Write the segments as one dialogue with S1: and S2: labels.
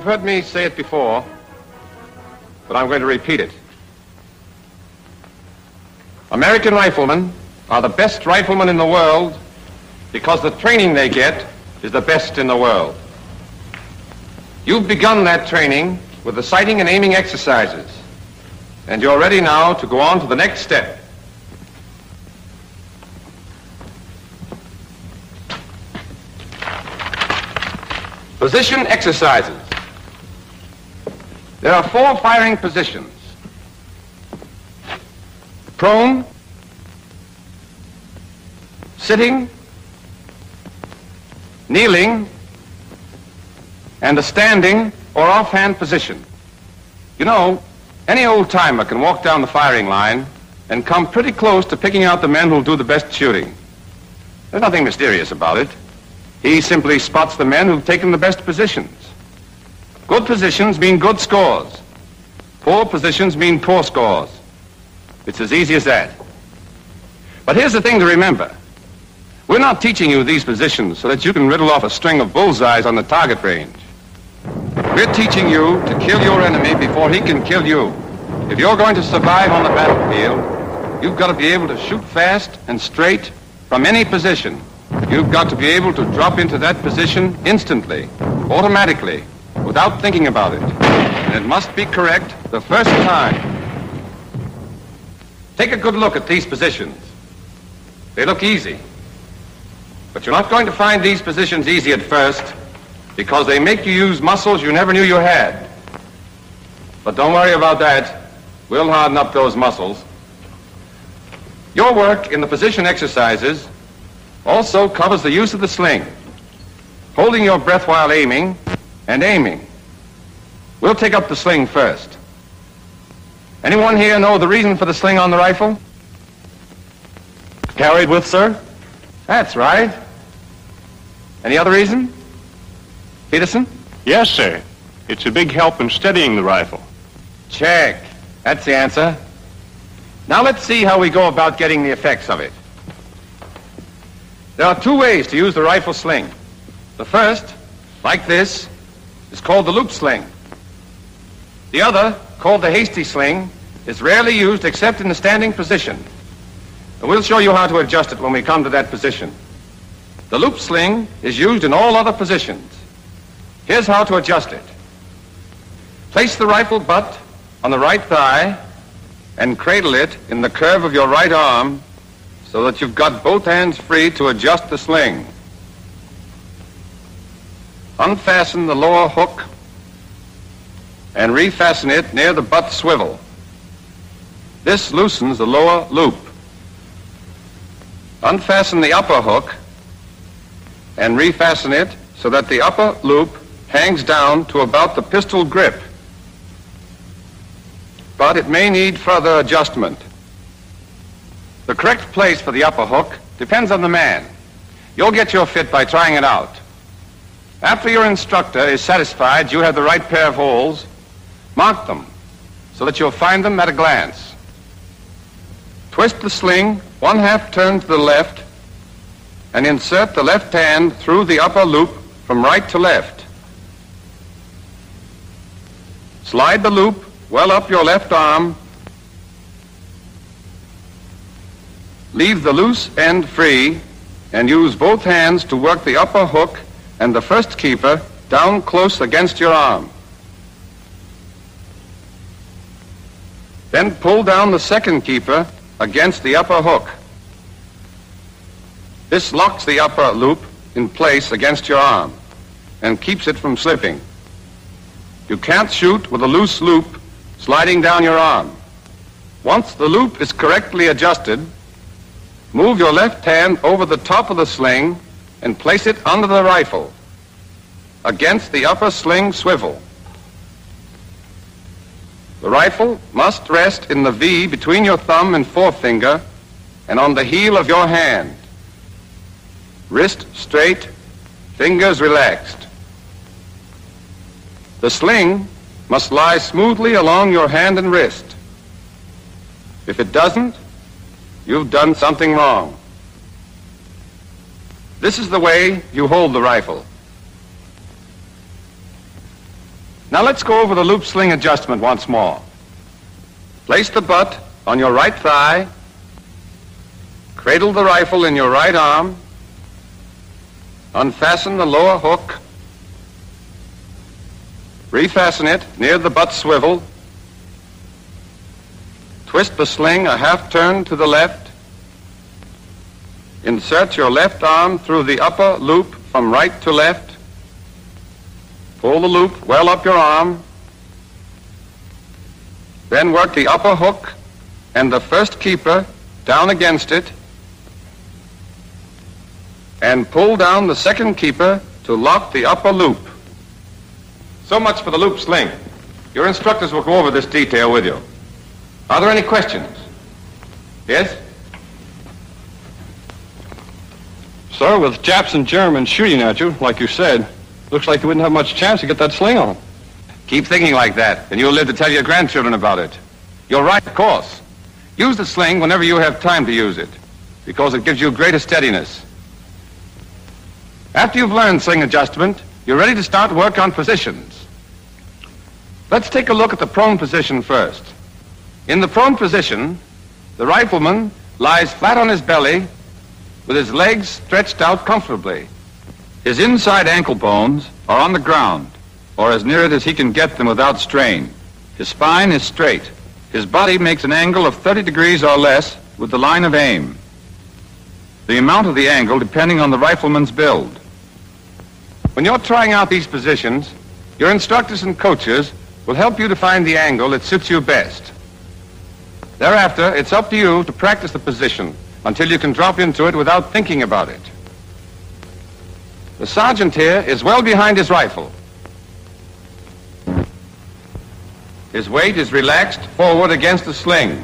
S1: heard me say it before, but I'm going to repeat it. American riflemen are the best riflemen in the world because the training they get is the best in the world. You've begun that training with the sighting and aiming exercises, and you're ready now to go on to the next step. Position exercises. There are 4 firing positions: prone, sitting, kneeling, and a standing or offhand position. You know, any old-timer can walk down the firing line and come pretty close to picking out the men who'll do the best shooting. There's nothing mysterious about it. He simply spots the men who've taken the best positions. Good positions mean good scores. Poor positions mean poor scores. It's as easy as that. But here's the thing to remember. We're not teaching you these positions so that you can riddle off a string of bullseyes on the target range. We're teaching you to kill your enemy before he can kill you. If you're going to survive on the battlefield, you've got to be able to shoot fast and straight from any position. You've got to be able to drop into that position instantly, automatically, without thinking about it. And it must be correct the first time. Take a good look at these positions. They look easy. But you're not going to find these positions easy at first because they make you use muscles you never knew you had. But don't worry about that. We'll harden up those muscles. Your work in the position exercises also covers the use of the sling, holding your breath while aiming and aiming. We'll take up the sling first. Anyone here know the reason for the sling on the rifle?
S2: Carried with, sir?
S1: That's right. Any other reason? Peterson?
S2: Yes, sir. It's a big help in steadying the rifle.
S1: Check. That's the answer. Now let's see how we go about getting the effects of it. There are 2 ways to use the rifle sling. The first, like this, is called the loop sling. The other, called the hasty sling, is rarely used except in the standing position. And we'll show you how to adjust it when we come to that position. The loop sling is used in all other positions. Here's how to adjust it. Place the rifle butt on the right thigh and cradle it in the curve of your right arm so that you've got both hands free to adjust the sling. Unfasten the lower hook and refasten it near the butt swivel. This loosens the lower loop. Unfasten the upper hook and refasten it so that the upper loop hangs down to about the pistol grip. But it may need further adjustment. The correct place for the upper hook depends on the man. You'll get your fit by trying it out. After your instructor is satisfied you have the right pair of holes, mark them so that you'll find them at a glance. Twist the sling 1/2 turn to the left and insert the left hand through the upper loop from right to left. Slide the loop well up your left arm. Leave the loose end free and use both hands to work the upper hook and the first keeper down close against your arm. Then pull down the second keeper against the upper hook. This locks the upper loop in place against your arm and keeps it from slipping. You can't shoot with a loose loop sliding down your arm. Once the loop is correctly adjusted, move your left hand over the top of the sling and place it under the rifle against the upper sling swivel. The rifle must rest in the V between your thumb and forefinger and on the heel of your hand. Wrist straight, fingers relaxed. The sling must lie smoothly along your hand and wrist. If it doesn't, you've done something wrong. This is the way you hold the rifle. Now let's go over the loop sling adjustment once more. Place the butt on your right thigh, cradle the rifle in your right arm, unfasten the lower hook, refasten it near the butt swivel, twist the sling a half turn to the left, insert your left arm through the upper loop from right to left, pull the loop well up your arm, then work the upper hook and the first keeper down against it, and pull down the second keeper to lock the upper loop. So much for the loop sling. Your instructors will go over this detail with you. Are there any questions? Yes?
S2: Sir, with Japs and Germans shooting at you, like you said, looks like you wouldn't have much chance to get that sling on.
S1: Keep thinking like that, and you'll live to tell your grandchildren about it. You're right, of course. Use the sling whenever you have time to use it, because it gives you greater steadiness. After you've learned sling adjustment, you're ready to start work on positions. Let's take a look at the prone position first. In the prone position, the rifleman lies flat on his belly with his legs stretched out comfortably. His inside ankle bones are on the ground, or as near it as he can get them without strain. His spine is straight. His body makes an angle of 30 degrees or less with the line of aim. The amount of the angle depending on the rifleman's build. When you're trying out these positions, your instructors and coaches will help you to find the angle that suits you best. Thereafter, it's up to you to practice the position until you can drop into it without thinking about it. The sergeant here is well behind his rifle. His weight is relaxed forward against the sling.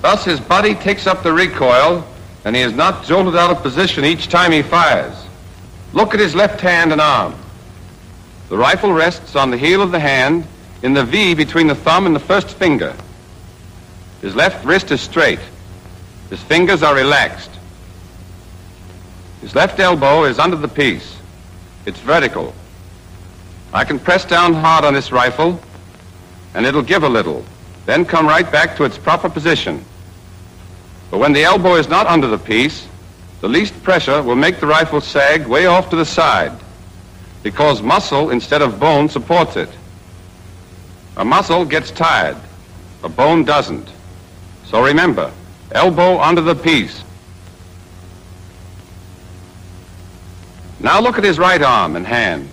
S1: Thus, his body takes up the recoil, and he is not jolted out of position each time he fires. Look at his left hand and arm. The rifle rests on the heel of the hand in the V between the thumb and the first finger. His left wrist is straight. His fingers are relaxed. His left elbow is under the piece. It's vertical. I can press down hard on this rifle, and it'll give a little, then come right back to its proper position. But when the elbow is not under the piece, the least pressure will make the rifle sag way off to the side, because muscle instead of bone supports it. A muscle gets tired. A bone doesn't. So remember, elbow under the piece. Now look at his right arm and hand.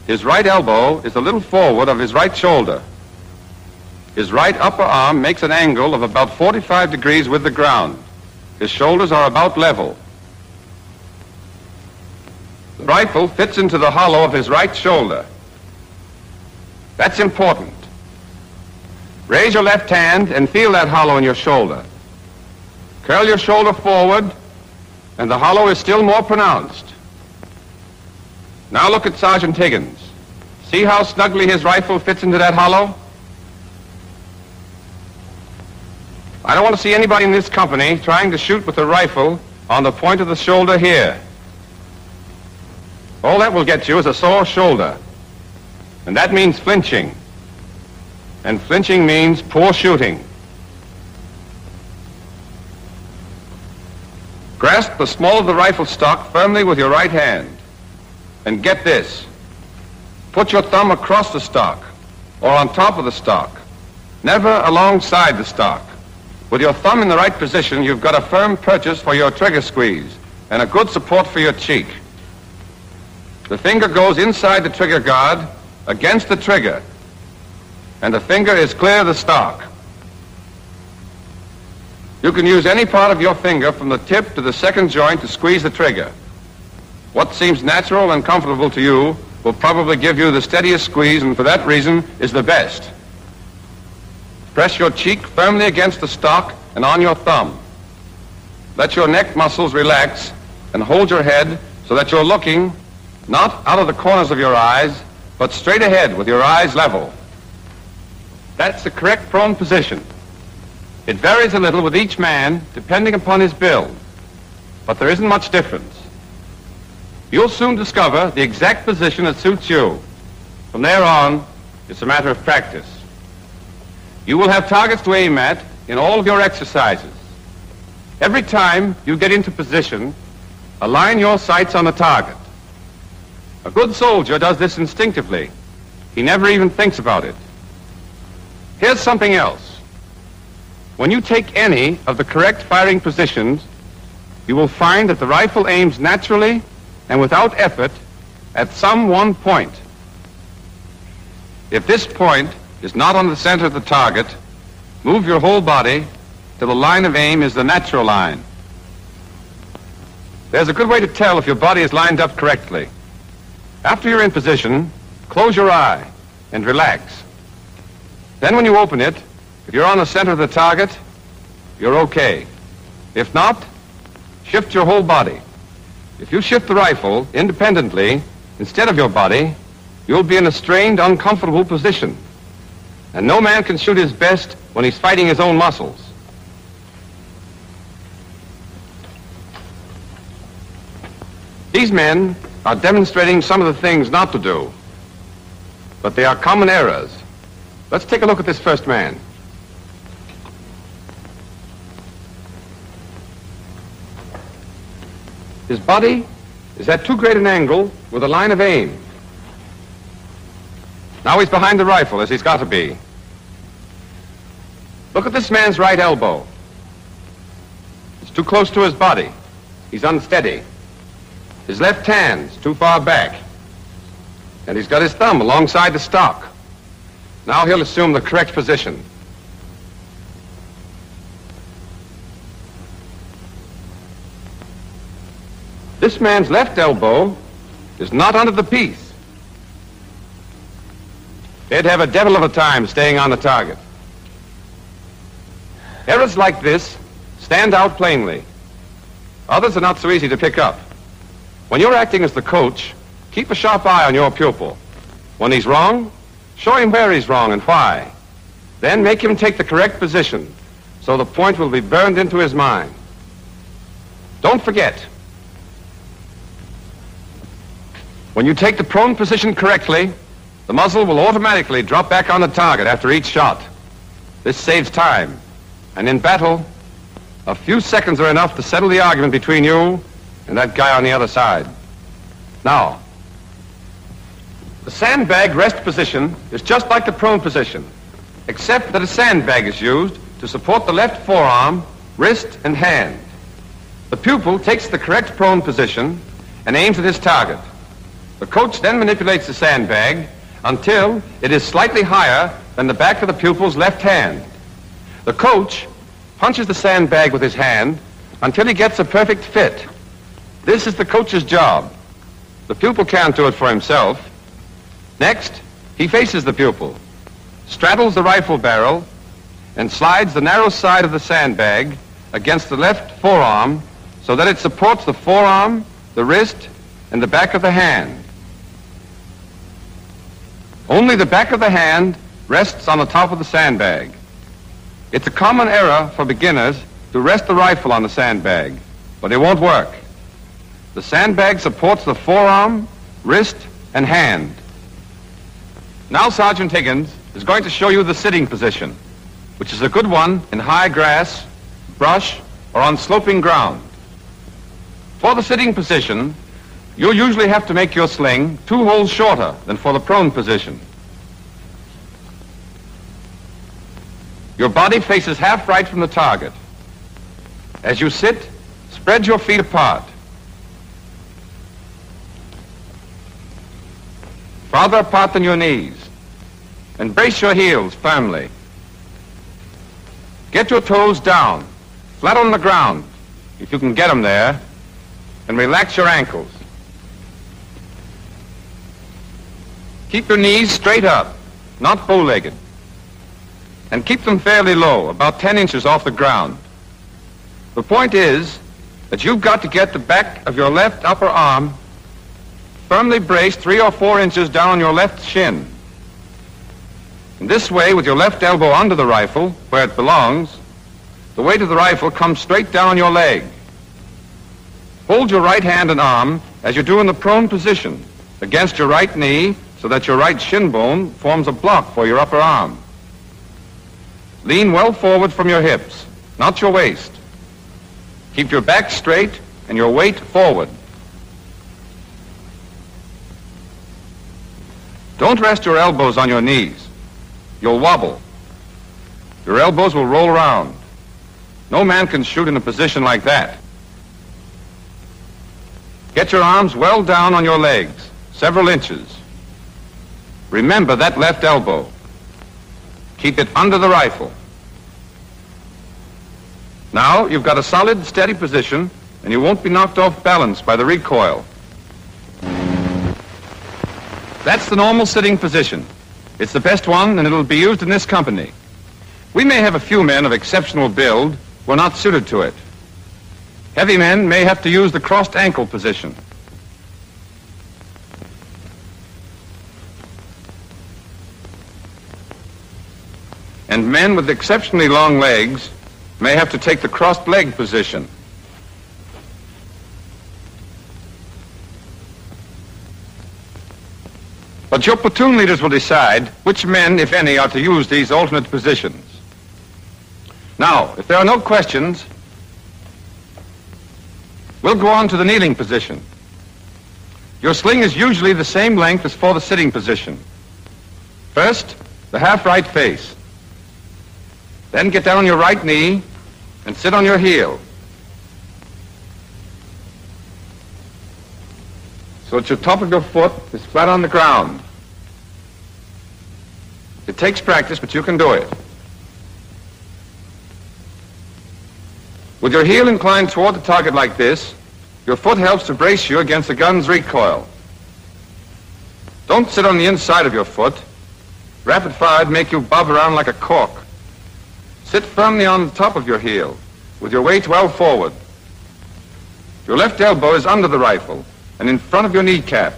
S1: His right elbow is a little forward of his right shoulder. His right upper arm makes an angle of about 45 degrees with the ground. His shoulders are about level. The rifle fits into the hollow of his right shoulder. That's important. Raise your left hand and feel that hollow in your shoulder. Curl your shoulder forward, and the hollow is still more pronounced. Now look at Sergeant Higgins. See how snugly his rifle fits into that hollow? I don't want to see anybody in this company trying to shoot with a rifle on the point of the shoulder here. All that will get you is a sore shoulder. And that means flinching. And flinching means poor shooting. Grasp the small of the rifle stock firmly with your right hand. And get this. Put your thumb across the stock or on top of the stock, never alongside the stock. With your thumb in the right position, you've got a firm purchase for your trigger squeeze and a good support for your cheek. The finger goes inside the trigger guard against the trigger, and the finger is clear of the stock. You can use any part of your finger from the tip to the second joint to squeeze the trigger. What seems natural and comfortable to you will probably give you the steadiest squeeze, and for that reason is the best. Press your cheek firmly against the stock and on your thumb. Let your neck muscles relax and hold your head so that you're looking not out of the corners of your eyes, but straight ahead with your eyes level. That's the correct prone position. It varies a little with each man depending upon his build, but there isn't much difference. You'll soon discover the exact position that suits you. From there on, it's a matter of practice. You will have targets to aim at in all of your exercises. Every time you get into position, align your sights on the target. A good soldier does this instinctively. He never even thinks about it. Here's something else. When you take any of the correct firing positions, you will find that the rifle aims naturally and without effort at some one point. If this point is not on the center of the target, move your whole body till the line of aim is the natural line. There's a good way to tell if your body is lined up correctly. After you're in position, close your eye and relax. Then when you open it, if you're on the center of the target, you're okay. If not, shift your whole body. If you shift the rifle independently instead of your body, you'll be in a strained, uncomfortable position. And no man can shoot his best when he's fighting his own muscles. These men are demonstrating some of the things not to do, but they are common errors. Let's take a look at this first man. His body is at too great an angle with a line of aim. Now he's behind the rifle, as he's got to be. Look at this man's right elbow. It's too close to his body. He's unsteady. His left hand's too far back. And he's got his thumb alongside the stock. Now he'll assume the correct position. This man's left elbow is not under the piece. They'd have a devil of a time staying on the target. Errors like this stand out plainly. Others are not so easy to pick up. When you're acting as the coach, keep a sharp eye on your pupil. When he's wrong, show him where he's wrong and why. Then make him take the correct position so the point will be burned into his mind. Don't forget, when you take the prone position correctly, the muzzle will automatically drop back on the target after each shot. This saves time. And in battle, a few seconds are enough to settle the argument between you and that guy on the other side. Now, the sandbag rest position is just like the prone position, except that a sandbag is used to support the left forearm, wrist, and hand. The pupil takes the correct prone position and aims at his target. The coach then manipulates the sandbag until it is slightly higher than the back of the pupil's left hand. The coach punches the sandbag with his hand until he gets a perfect fit. This is the coach's job. The pupil can't do it for himself. Next, he faces the pupil, straddles the rifle barrel, and slides the narrow side of the sandbag against the left forearm so that it supports the forearm, the wrist, and the back of the hand. Only the back of the hand rests on the top of the sandbag. It's a common error for beginners to rest the rifle on the sandbag, but it won't work. The sandbag supports the forearm, wrist, and hand. Now Sergeant Higgins is going to show you the sitting position, which is a good one in high grass, brush, or on sloping ground. For the sitting position, you'll usually have to make your sling 2 holes shorter than for the prone position. Your body faces half right from the target. As you sit, spread your feet apart. Farther apart than your knees. And brace your heels firmly. Get your toes down, flat on the ground, if you can get them there, and relax your ankles. Keep your knees straight up, not bow-legged. And keep them fairly low, about 10 inches off the ground. The point is that you've got to get the back of your left upper arm firmly braced 3 or 4 inches down on your left shin. In this way, with your left elbow under the rifle, where it belongs, the weight of the rifle comes straight down on your leg. Hold your right hand and arm, as you do in the prone position, against your right knee so that your right shin bone forms a block for your upper arm. Lean well forward from your hips, not your waist. Keep your back straight and your weight forward. Don't rest your elbows on your knees. You'll wobble. Your elbows will roll around. No man can shoot in a position like that. Get your arms well down on your legs, several inches. Remember that left elbow. Keep it under the rifle. Now you've got a solid, steady position, and you won't be knocked off balance by the recoil. That's the normal sitting position. It's the best one, and it'll be used in this company. We may have a few men of exceptional build who are not suited to it. Heavy men may have to use the crossed ankle position. And men with exceptionally long legs may have to take the crossed leg position. But your platoon leaders will decide which men, if any, are to use these alternate positions. Now, if there are no questions, we'll go on to the kneeling position. Your sling is usually the same length as for the sitting position. First, the half right face. Then get down on your right knee and sit on your heel, so that your top of your foot is flat on the ground. It takes practice, but you can do it. With your heel inclined toward the target like this, your foot helps to brace you against the gun's recoil. Don't sit on the inside of your foot. Rapid fire would make you bob around like a cork. Sit firmly on the top of your heel, with your weight well forward. Your left elbow is under the rifle and in front of your kneecap,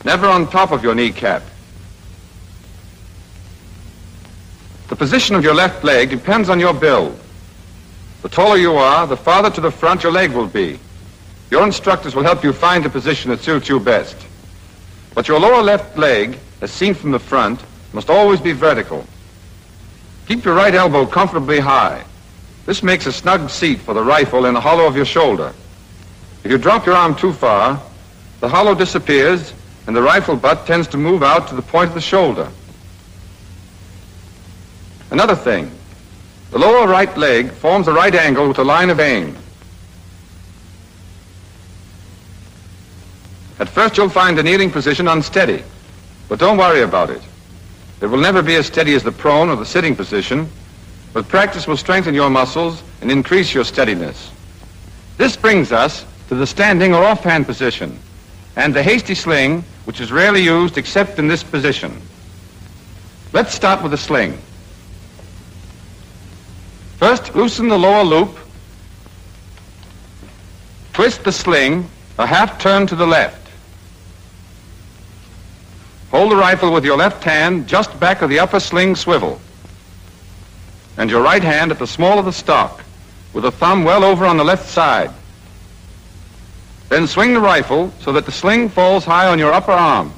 S1: never on top of your kneecap. The position of your left leg depends on your build. The taller you are, the farther to the front your leg will be. Your instructors will help you find a position that suits you best. But your lower left leg, as seen from the front, must always be vertical. Keep your right elbow comfortably high. This makes a snug seat for the rifle in the hollow of your shoulder. If you drop your arm too far, the hollow disappears and the rifle butt tends to move out to the point of the shoulder. Another thing, the lower right leg forms a right angle with the line of aim. At first you'll find the kneeling position unsteady, but don't worry about it. It will never be as steady as the prone or the sitting position, but practice will strengthen your muscles and increase your steadiness. This brings us to the standing or offhand position and the hasty sling, which is rarely used except in this position. Let's start with the sling. First, loosen the lower loop. Twist the sling a half turn to the left. Hold the rifle with your left hand just back of the upper sling swivel, and your right hand at the small of the stock, with the thumb well over on the left side. Then swing the rifle so that the sling falls high on your upper arm.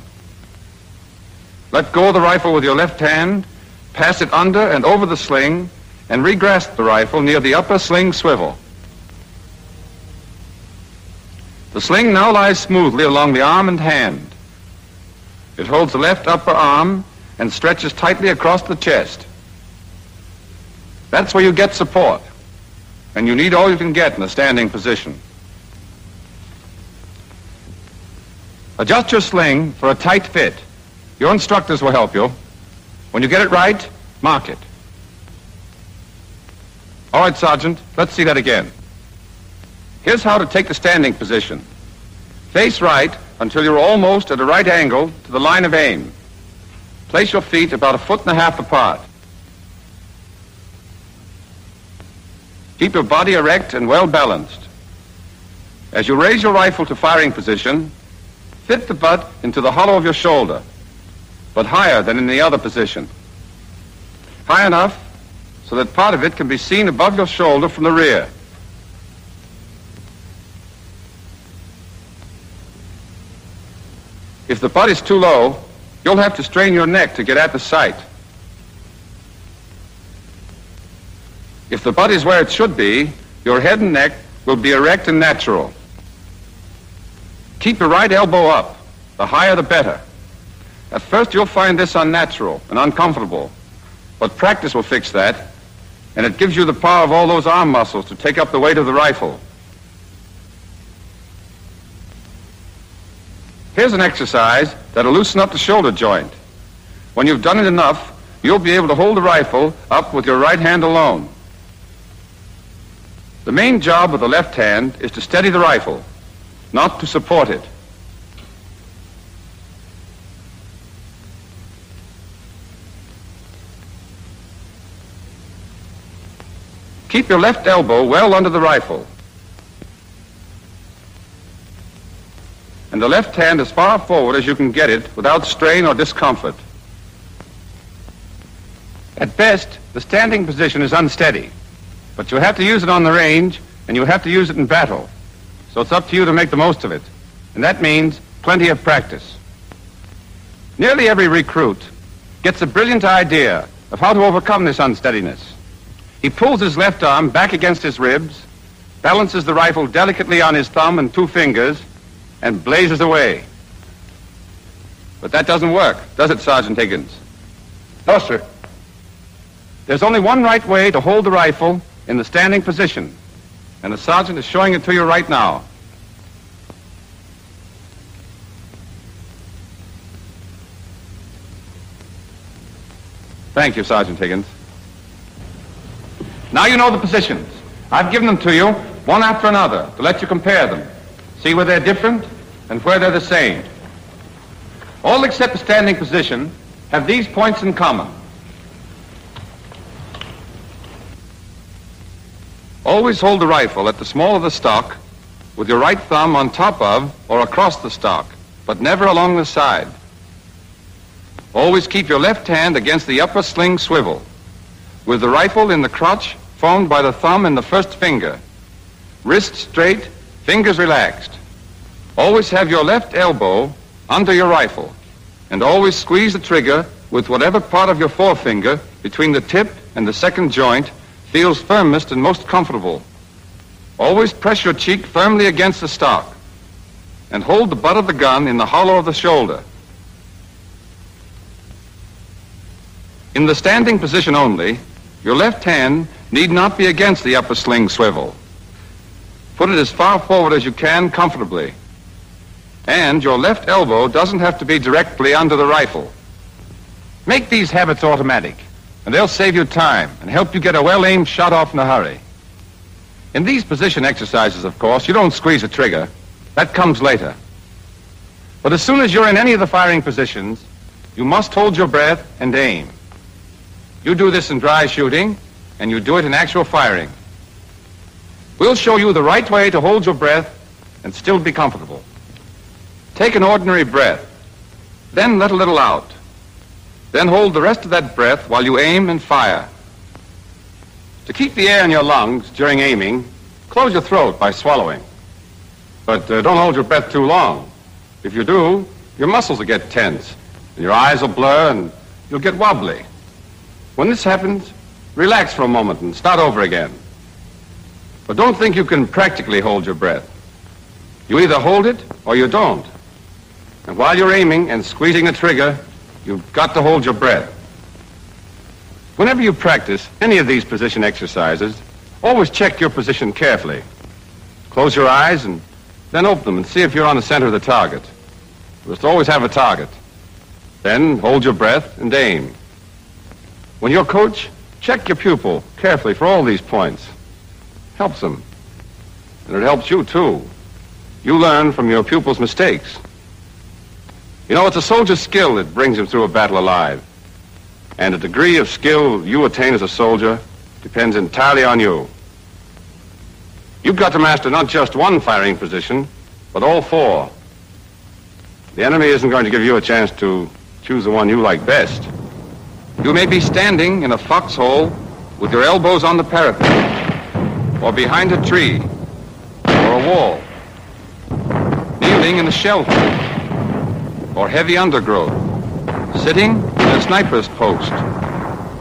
S1: Let go of the rifle with your left hand, pass it under and over the sling, and re-grasp the rifle near the upper sling swivel. The sling now lies smoothly along the arm and hand. It holds the left upper arm and stretches tightly across the chest. That's where you get support, and you need all you can get in a standing position. Adjust your sling for a tight fit. Your instructors will help you. When you get it right, mark it. All right, Sergeant, let's see that again. Here's how to take the standing position. Face right until you're almost at a right angle to the line of aim. Place your feet about 1.5 feet apart. Keep your body erect and well balanced. As you raise your rifle to firing position, fit the butt into the hollow of your shoulder, but higher than in the other position. High enough so that part of it can be seen above your shoulder from the rear. If the butt is too low, you'll have to strain your neck to get at the sight. If the butt is where it should be, your head and neck will be erect and natural. Keep your right elbow up. The higher the better. At first you'll find this unnatural and uncomfortable, but practice will fix that, and it gives you the power of all those arm muscles to take up the weight of the rifle. Here's an exercise that'll loosen up the shoulder joint. When you've done it enough, you'll be able to hold the rifle up with your right hand alone. The main job of the left hand is to steady the rifle, not to support it. Keep your left elbow well under the rifle, and the left hand as far forward as you can get it without strain or discomfort. At best, the standing position is unsteady, but you have to use it on the range, and you have to use it in battle. So it's up to you to make the most of it, and that means plenty of practice. Nearly every recruit gets a brilliant idea of how to overcome this unsteadiness. He pulls his left arm back against his ribs, balances the rifle delicately on his thumb and 2 fingers, and blazes away. But that doesn't work, does it, Sergeant Higgins?
S2: No, sir.
S1: There's only one right way to hold the rifle in the standing position, and the sergeant is showing it to you right now. Thank you, Sergeant Higgins. Now you know the positions. I've given them to you one after another to let you compare them. See where they're different and where they're the same. All except the standing position have these points in common. Always hold the rifle at the small of the stock with your right thumb on top of or across the stock, but never along the side. Always keep your left hand against the upper sling swivel, with the rifle in the crotch formed by the thumb and the first finger. Wrist straight, fingers relaxed. Always have your left elbow under your rifle, and always squeeze the trigger with whatever part of your forefinger between the tip and the second joint feels firmest and most comfortable. Always press your cheek firmly against the stock, and hold the butt of the gun in the hollow of the shoulder. In the standing position only, your left hand need not be against the upper sling swivel. Put it as far forward as you can comfortably. And your left elbow doesn't have to be directly under the rifle. Make these habits automatic, and they'll save you time and help you get a well-aimed shot off in a hurry. In these position exercises, of course, you don't squeeze a trigger. That comes later. But as soon as you're in any of the firing positions, you must hold your breath and aim. You do this in dry shooting, and you do it in actual firing. We'll show you the right way to hold your breath and still be comfortable. Take an ordinary breath, then let a little out. Then hold the rest of that breath while you aim and fire. To keep the air in your lungs during aiming, close your throat by swallowing. But don't hold your breath too long. If you do, your muscles will get tense, and your eyes will blur, and you'll get wobbly. When this happens, relax for a moment and start over again. But don't think you can practically hold your breath. You either hold it or you don't. And while you're aiming and squeezing the trigger, you've got to hold your breath. Whenever you practice any of these position exercises, always check your position carefully. Close your eyes and then open them and see if you're on the center of the target. You must always have a target. Then hold your breath and aim. When you're coach, check your pupil carefully for all these points. Helps them. And it helps you, too. You learn from your pupil's mistakes. You know, it's a soldier's skill that brings him through a battle alive. And the degree of skill you attain as a soldier depends entirely on you. You've got to master not just one firing position, but all 4. The enemy isn't going to give you a chance to choose the one you like best. You may be standing in a foxhole with your elbows on the parapet, or behind a tree, or a wall, kneeling in a shelter, or heavy undergrowth, sitting in a sniper's post,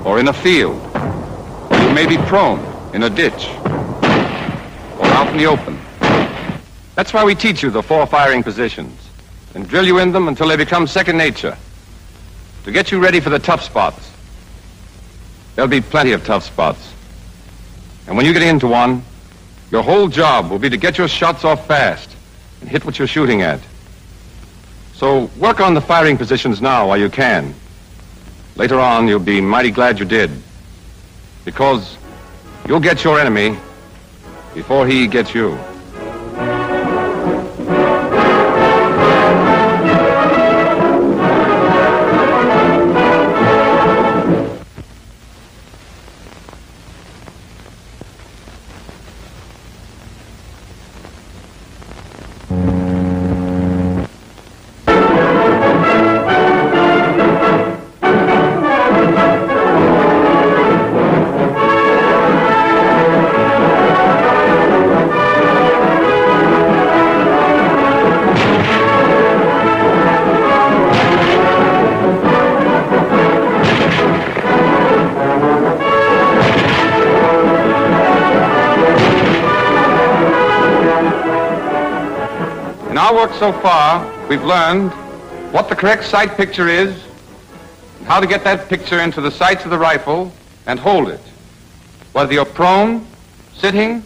S1: or in a field, or you may be prone in a ditch, or out in the open. That's why we teach you the 4 firing positions and drill you in them until they become second nature, to get you ready for the tough spots. There'll be plenty of tough spots. And when you get into one, your whole job will be to get your shots off fast and hit what you're shooting at. So work on the firing positions now while you can. Later on, you'll be mighty glad you did, because you'll get your enemy before he gets you. Our work so far, we've learned what the correct sight picture is, and how to get that picture into the sights of the rifle and hold it, whether you're prone, sitting,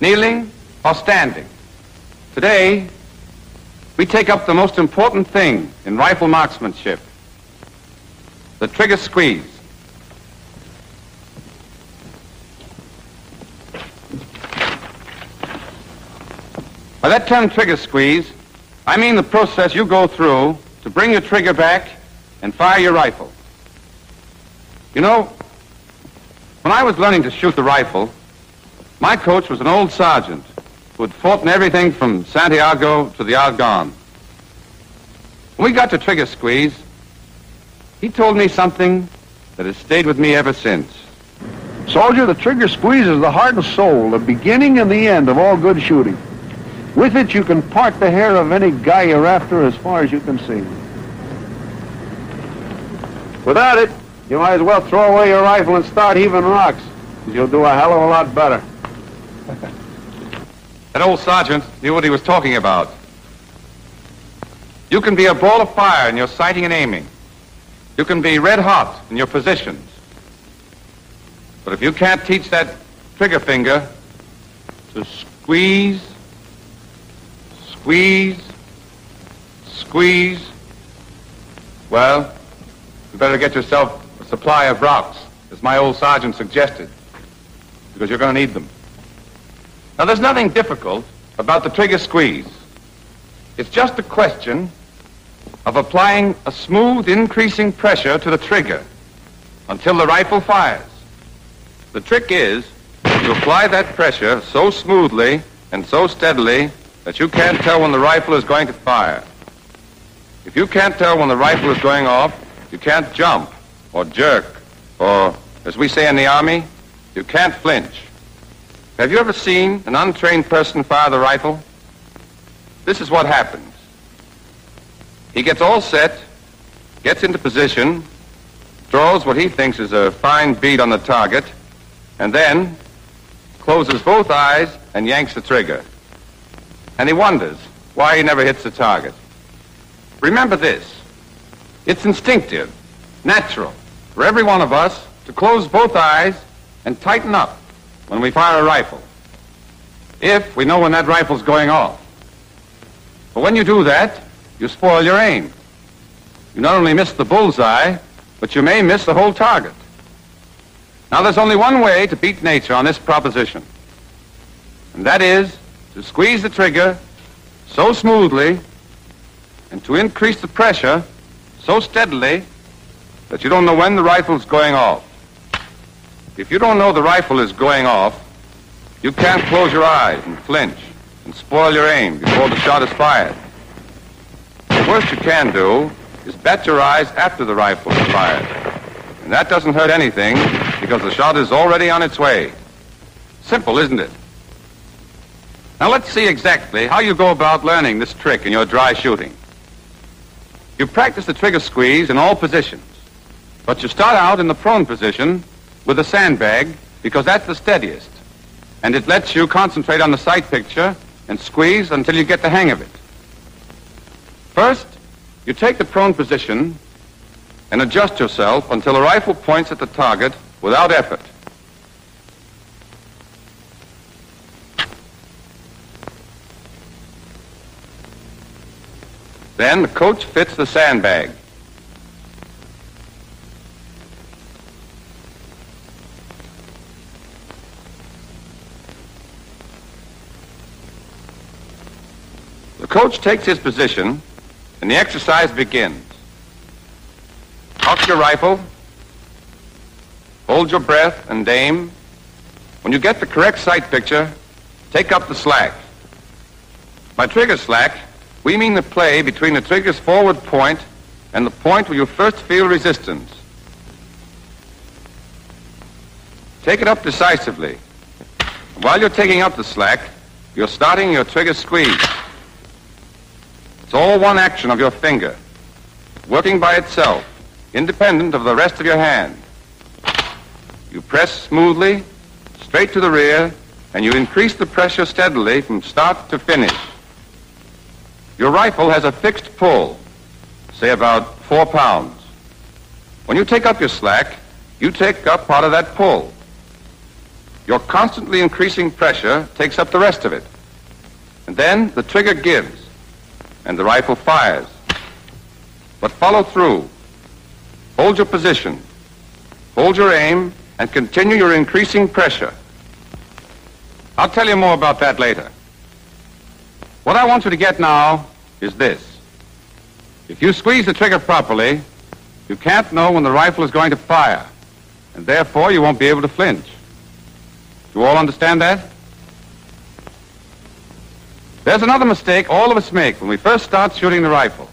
S1: kneeling, or standing. Today, we take up the most important thing in rifle marksmanship, the trigger squeeze. By that term trigger squeeze, I mean the process you go through to bring your trigger back and fire your rifle. You know, when I was learning to shoot the rifle, my coach was an old sergeant who had fought in everything from Santiago to the Argonne. When we got to trigger squeeze, he told me something that has stayed with me ever since.
S3: Soldier, the trigger squeeze is the heart and soul, the beginning and the end of all good shooting. With it, you can part the hair of any guy you're after as far as you can see. Without it, you might as well throw away your rifle and start heaving rocks. You'll do a hell of a lot better.
S1: That old sergeant knew what he was talking about. You can be a ball of fire in your sighting and aiming. You can be red hot in your positions. But if you can't teach that trigger finger to squeeze, well, you better get yourself a supply of rocks, as my old sergeant suggested, because you're going to need them. Now, there's nothing difficult about the trigger squeeze. It's just a question of applying a smooth, increasing pressure to the trigger until the rifle fires. The trick is to apply that pressure so smoothly and so steadily that you can't tell when the rifle is going to fire. If you can't tell when the rifle is going off, you can't jump or jerk, or, as we say in the Army, you can't flinch. Have you ever seen an untrained person fire the rifle? This is what happens. He gets all set, gets into position, draws what he thinks is a fine bead on the target, and then closes both eyes and yanks the trigger. And he wonders why he never hits the target. Remember this. It's instinctive, natural, for every one of us to close both eyes and tighten up when we fire a rifle, if we know when that rifle's going off. But when you do that, you spoil your aim. You not only miss the bullseye, but you may miss the whole target. Now, there's only one way to beat nature on this proposition, and that is to squeeze the trigger so smoothly and to increase the pressure so steadily that you don't know when the rifle's going off. If you don't know the rifle is going off, you can't close your eyes and flinch and spoil your aim before the shot is fired. The worst you can do is bat your eyes after the rifle is fired. And that doesn't hurt anything because the shot is already on its way. Simple, isn't it? Now let's see exactly how you go about learning this trick in your dry shooting. You practice the trigger squeeze in all positions, but you start out in the prone position with a sandbag because that's the steadiest, and it lets you concentrate on the sight picture and squeeze until you get the hang of it. First, you take the prone position and adjust yourself until the rifle points at the target without effort. Then the coach fits the sandbag. The coach takes his position and the exercise begins. Cock your rifle, hold your breath and aim. When you get the correct sight picture, take up the slack. By trigger slack, we mean the play between the trigger's forward point and the point where you first feel resistance. Take it up decisively. While you're taking up the slack, you're starting your trigger squeeze. It's all one action of your finger, working by itself, independent of the rest of your hand. You press smoothly, straight to the rear, and you increase the pressure steadily from start to finish. Your rifle has a fixed pull, say about 4 pounds. When you take up your slack, you take up part of that pull. Your constantly increasing pressure takes up the rest of it. And then the trigger gives, and the rifle fires. But follow through. Hold your position. Hold your aim, and continue your increasing pressure. I'll tell you more about that later. What I want you to get now is this. If you squeeze the trigger properly, you can't know when the rifle is going to fire, and therefore you won't be able to flinch. Do you all understand that? There's another mistake all of us make when we first start shooting the rifle.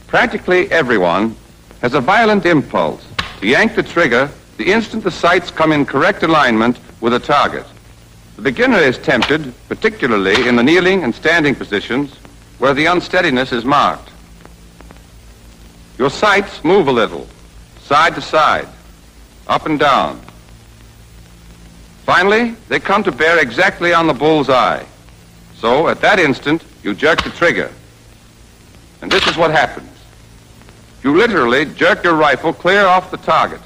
S1: Practically everyone has a violent impulse to yank the trigger the instant the sights come in correct alignment with a target. The beginner is tempted, particularly in the kneeling and standing positions, where the unsteadiness is marked. Your sights move a little, side to side, up and down. Finally, they come to bear exactly on the bull's eye. So, at that instant, you jerk the trigger. And this is what happens. You literally jerk your rifle clear off the target.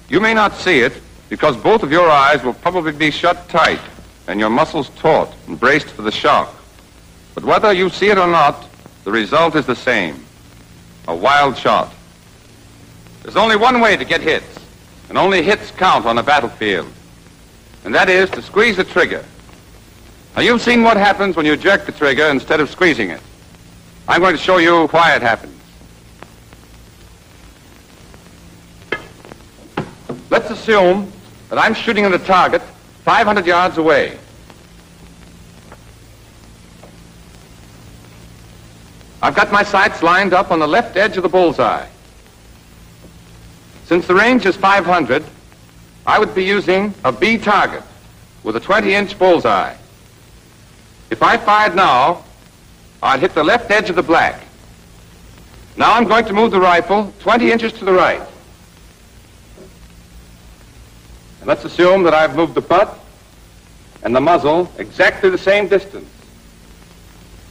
S1: You may not see it, because both of your eyes will probably be shut tight and your muscles taut and braced for the shock. But whether you see it or not, the result is the same. A wild shot. There's only one way to get hits, and only hits count on a battlefield. And that is to squeeze the trigger. Now, you've seen what happens when you jerk the trigger instead of squeezing it. I'm going to show you why it happens. Let's assume that I'm shooting at a target 500 yards away. I've got my sights lined up on the left edge of the bullseye. Since the range is 500, I would be using a B target with a 20-inch bullseye. If I fired now, I'd hit the left edge of the black. Now I'm going to move the rifle 20 inches to the right. And let's assume that I've moved the butt and the muzzle exactly the same distance.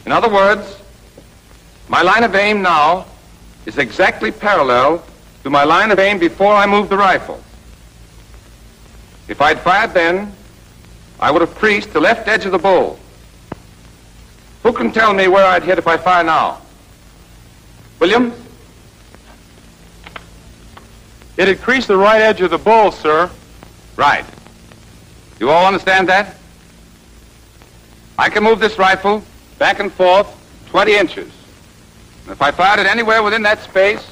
S1: In other words, my line of aim now is exactly parallel to my line of aim before I moved the rifle. If I'd fired then, I would have creased the left edge of the bull. Who can tell me where I'd hit if I fire now? Williams?
S2: It'd crease the right edge of the bull, sir.
S1: Right. You all understand that? I can move this rifle back and forth 20 inches. And if I fired it anywhere within that space,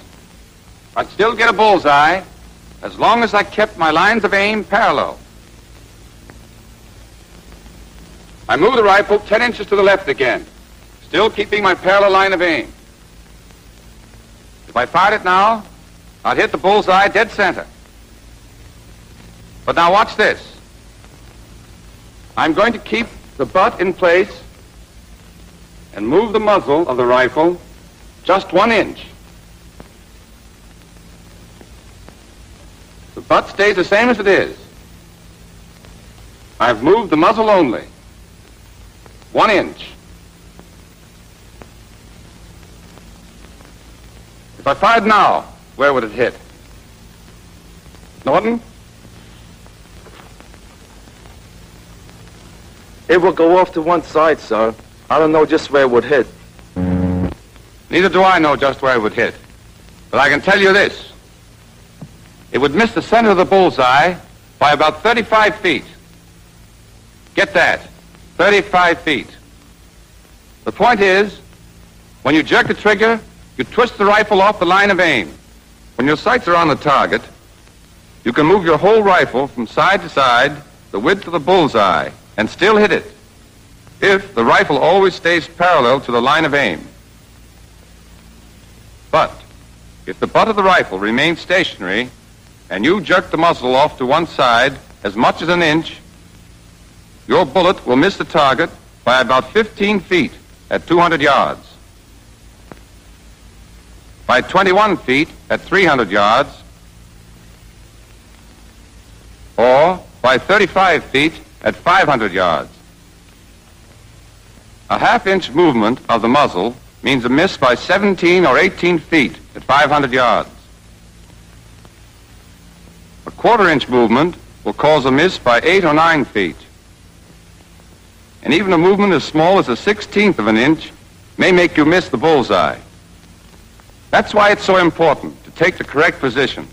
S1: I'd still get a bullseye as long as I kept my lines of aim parallel. I move the rifle 10 inches to the left again, still keeping my parallel line of aim. If I fired it now, I'd hit the bullseye dead center. But now watch this. I'm going to keep the butt in place and move the muzzle of the rifle Just 1 inch. The butt stays the same as it is. I've moved the muzzle only. 1 inch. If I fired now, where would it hit? Norton?
S4: It will go off to one side, sir. I don't know just where it would hit.
S1: Neither do I know just where it would hit. But I can tell you this. It would miss the center of the bullseye by about 35 feet. Get that. 35 feet. The point is, when you jerk the trigger, you twist the rifle off the line of aim. When your sights are on the target, you can move your whole rifle from side to side, the width of the bullseye, and still hit it, if the rifle always stays parallel to the line of aim. But if the butt of the rifle remains stationary and you jerk the muzzle off to one side as much as 1 inch, your bullet will miss the target by about 15 feet at 200 yards, by 21 feet at 300 yards, or by 35 feet at 500 yards. A half-inch movement of the muzzle means a miss by 17 or 18 feet at 500 yards. A quarter-inch movement will cause a miss by 8 or 9 feet. And even a movement as small as a 1/16 of an inch may make you miss the bullseye. That's why it's so important to take the correct position,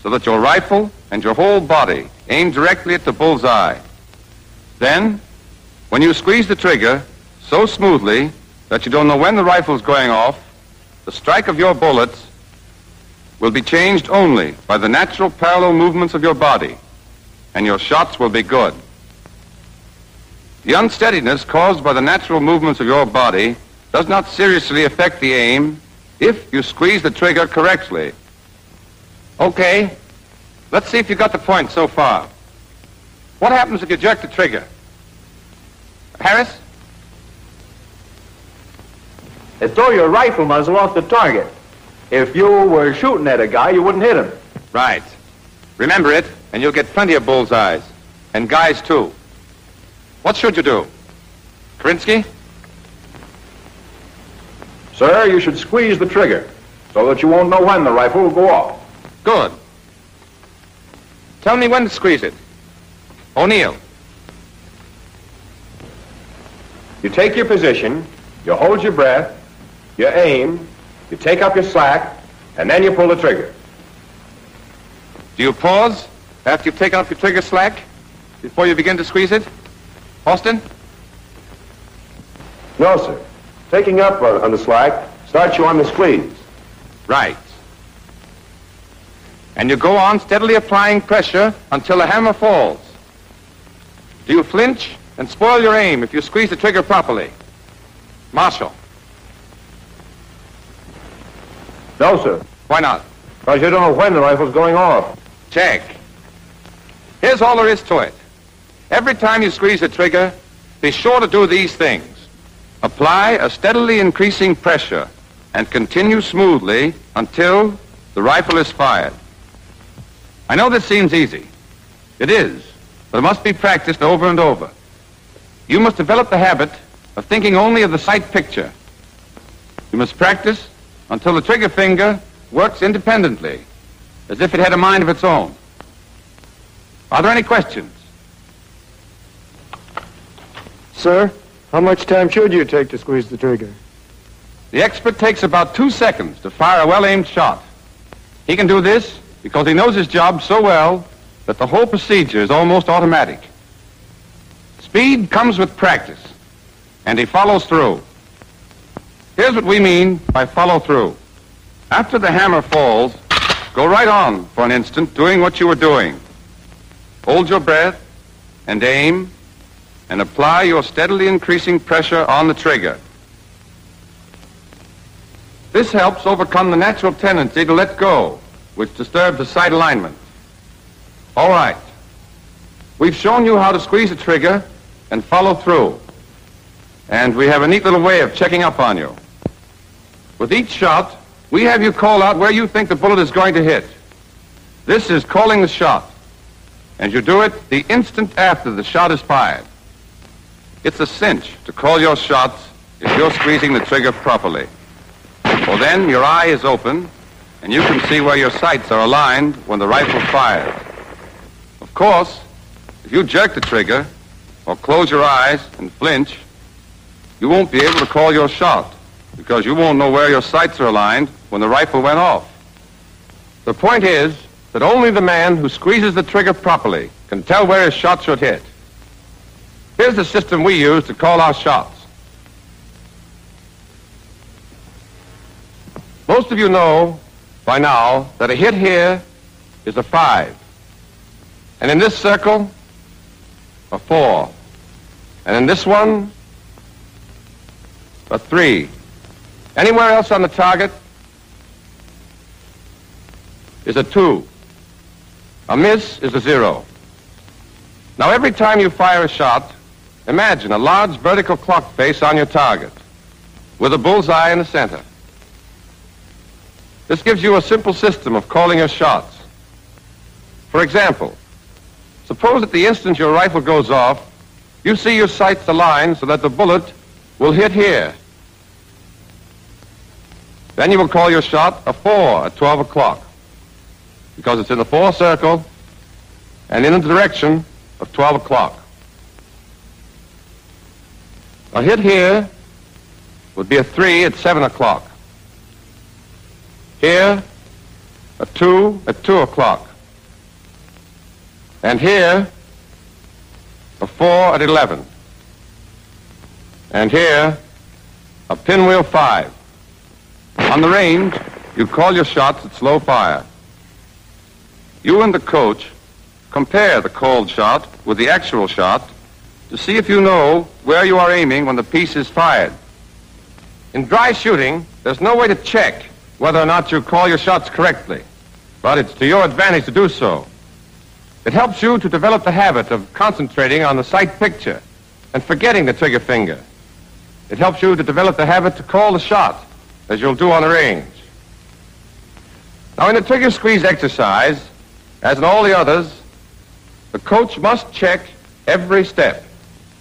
S1: so that your rifle and your whole body aim directly at the bullseye. Then, when you squeeze the trigger so smoothly that you don't know when the rifle's going off, the strike of your bullets will be changed only by the natural parallel movements of your body, and your shots will be good. The unsteadiness caused by the natural movements of your body does not seriously affect the aim if you squeeze the trigger correctly. Okay, let's see if you got the point so far. What happens if you jerk the trigger? Harris?
S5: It throw your rifle muzzle off the target. If you were shooting at a guy, you wouldn't hit him.
S1: Right. Remember it, and you'll get plenty of bullseyes. And guys, too. What should you do? Krinsky?
S5: Sir, you should squeeze the trigger so that you won't know when the rifle will go off.
S1: Good. Tell me when to squeeze it. O'Neill.
S5: You take your position, you hold your breath, you aim, you take up your slack, and then you pull the trigger.
S1: Do you pause after you've taken up your trigger slack before you begin to squeeze it? Austin?
S5: No, sir. Taking up on the slack starts you on the squeeze.
S1: Right. And you go on steadily applying pressure until the hammer falls. Do you flinch and spoil your aim if you squeeze the trigger properly? Marshall?
S5: No, sir.
S1: Why not?
S5: Because you don't know when the rifle's going off.
S1: Check. Here's all there is to it. Every time you squeeze the trigger, be sure to do these things. Apply a steadily increasing pressure and continue smoothly until the rifle is fired. I know this seems easy. It is, but it must be practiced over and over. You must develop the habit of thinking only of the sight picture. You must practice until the trigger finger works independently, as if it had a mind of its own. Are there any questions?
S6: Sir, how much time should you take to squeeze the trigger?
S1: The expert takes about 2 seconds to fire a well-aimed shot. He can do this because he knows his job so well that the whole procedure is almost automatic. Speed comes with practice, and he follows through. Here's what we mean by follow through. After the hammer falls, go right on for an instant doing what you were doing. Hold your breath and aim and apply your steadily increasing pressure on the trigger. This helps overcome the natural tendency to let go, which disturbs the sight alignment. All right. We've shown you how to squeeze the trigger and follow through. And we have a neat little way of checking up on you. With each shot, we have you call out where you think the bullet is going to hit. This is calling the shot, and you do it the instant after the shot is fired. It's a cinch to call your shots if you're squeezing the trigger properly. Well, then your eye is open, and you can see where your sights are aligned when the rifle fires. Of course, if you jerk the trigger or close your eyes and flinch, you won't be able to call your shot because you won't know where your sights are aligned when the rifle went off. The point is that only the man who squeezes the trigger properly can tell where his shot should hit. Here's the system we use to call our shots. Most of you know by now that a hit here is a 5. And in this circle, a 4. And in this one, a 3. Anywhere else on the target is a 2. A miss is a 0. Now, every time you fire a shot, imagine a large vertical clock face on your target with a bullseye in the center. This gives you a simple system of calling your shots. For example, suppose at the instant your rifle goes off, you see your sights aligned so that the bullet will hit here. Then you will call your shot a 4 at 12 o'clock because it's in the 4 circle and in the direction of 12 o'clock. A hit here would be a 3 at 7 o'clock. Here, a 2 at 2 o'clock. And here, a 4 at 11. And here, a pinwheel 5. On the range, you call your shots at slow fire. You and the coach compare the called shot with the actual shot to see if you know where you are aiming when the piece is fired. In dry shooting, there's no way to check whether or not you call your shots correctly, but it's to your advantage to do so. It helps you to develop the habit of concentrating on the sight picture and forgetting the trigger finger. It helps you to develop the habit to call the shot, as you'll do on the range. Now, in the trigger squeeze exercise, as in all the others, the coach must check every step.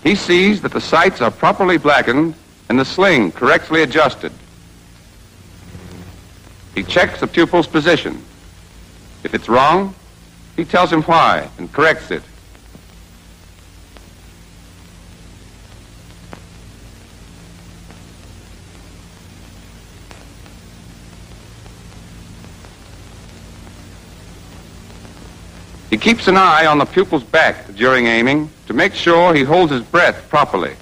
S1: He sees that the sights are properly blackened and the sling correctly adjusted. He checks the pupil's position. If it's wrong, he tells him why and corrects it. He keeps an eye on the pupil's back during aiming to make sure he holds his breath properly.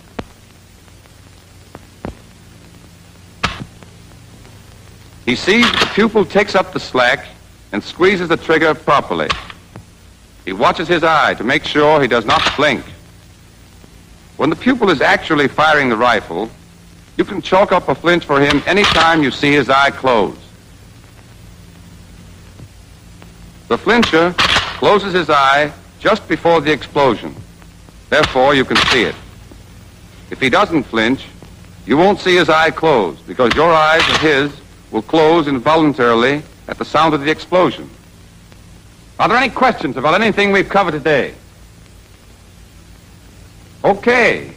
S1: He sees the pupil takes up the slack and squeezes the trigger properly. He watches his eye to make sure he does not blink. When the pupil is actually firing the rifle, you can chalk up a flinch for him any time you see his eye close. The flincher closes his eye just before the explosion. Therefore, you can see it. If he doesn't flinch, you won't see his eye close because your eyes and his will close involuntarily at the sound of the explosion. Are there any questions about anything we've covered today? Okay.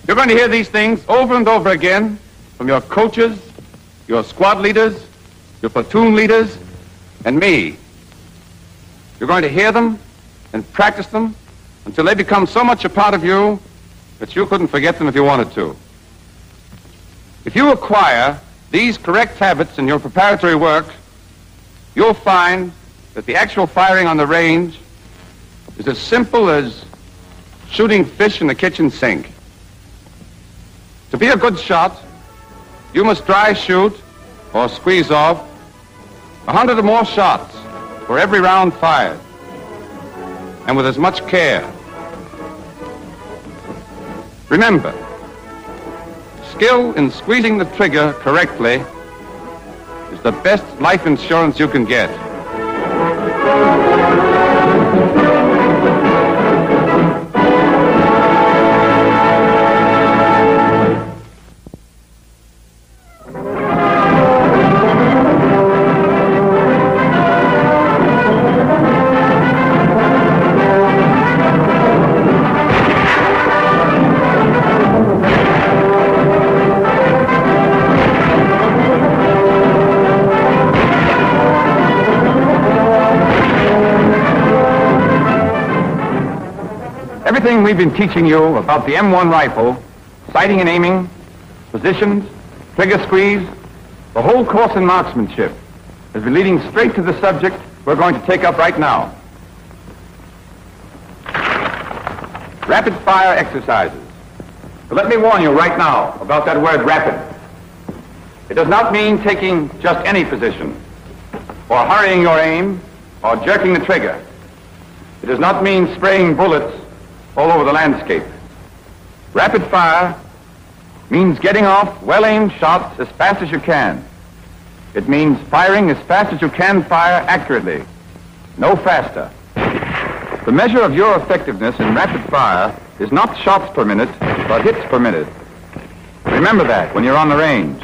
S1: You're going to hear these things over and over again from your coaches, your squad leaders, your platoon leaders, and me. You're going to hear them and practice them until they become so much a part of you that you couldn't forget them if you wanted to. If you acquire these correct habits in your preparatory work, you'll find that the actual firing on the range is as simple as shooting fish in the kitchen sink. To be a good shot, you must dry shoot or squeeze off 100 or more shots for every round fired, and with as much care. Remember, skill in squeezing the trigger correctly is the best life insurance you can get. everything we've been teaching you about the M1 rifle, sighting and aiming, positions, trigger squeeze, the whole course in marksmanship has been leading straight to the subject we're going to take up right now. Rapid fire exercises. But let me warn you right now about that word rapid. It does not mean taking just any position, or hurrying your aim, or jerking the trigger. It does not mean spraying bullets all over the landscape. Rapid fire means getting off well-aimed shots as fast as you can. It means firing as fast as you can fire accurately, no faster. The measure of your effectiveness in rapid fire is not shots per minute, but hits per minute. Remember that when you're on the range.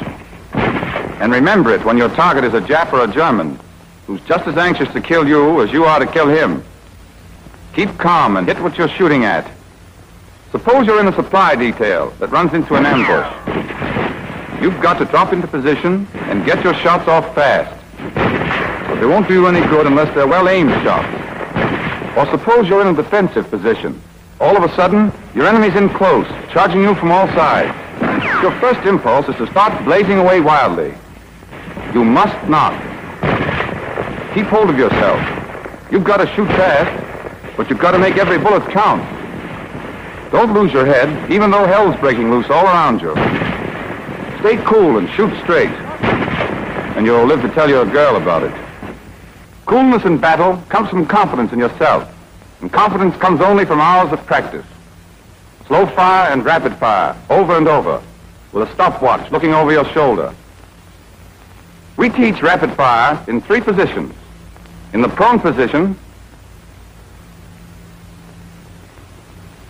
S1: And remember it when your target is a Jap or a German, who's just as anxious to kill you as you are to kill him. Keep calm and hit what you're shooting at. Suppose you're in a supply detail that runs into an ambush. You've got to drop into position and get your shots off fast. But they won't do you any good unless they're well-aimed shots. Or suppose you're in a defensive position. All of a sudden, your enemy's in close, charging you from all sides. Your first impulse is to start blazing away wildly. You must not. Keep hold of yourself. You've got to shoot fast, but you've got to make every bullet count. Don't lose your head, even though hell's breaking loose all around you. Stay cool and shoot straight, and you'll live to tell your girl about it. Coolness in battle comes from confidence in yourself, and confidence comes only from hours of practice. Slow fire and rapid fire, over and over, with a stopwatch looking over your shoulder. We teach rapid fire in 3 positions. In the prone position,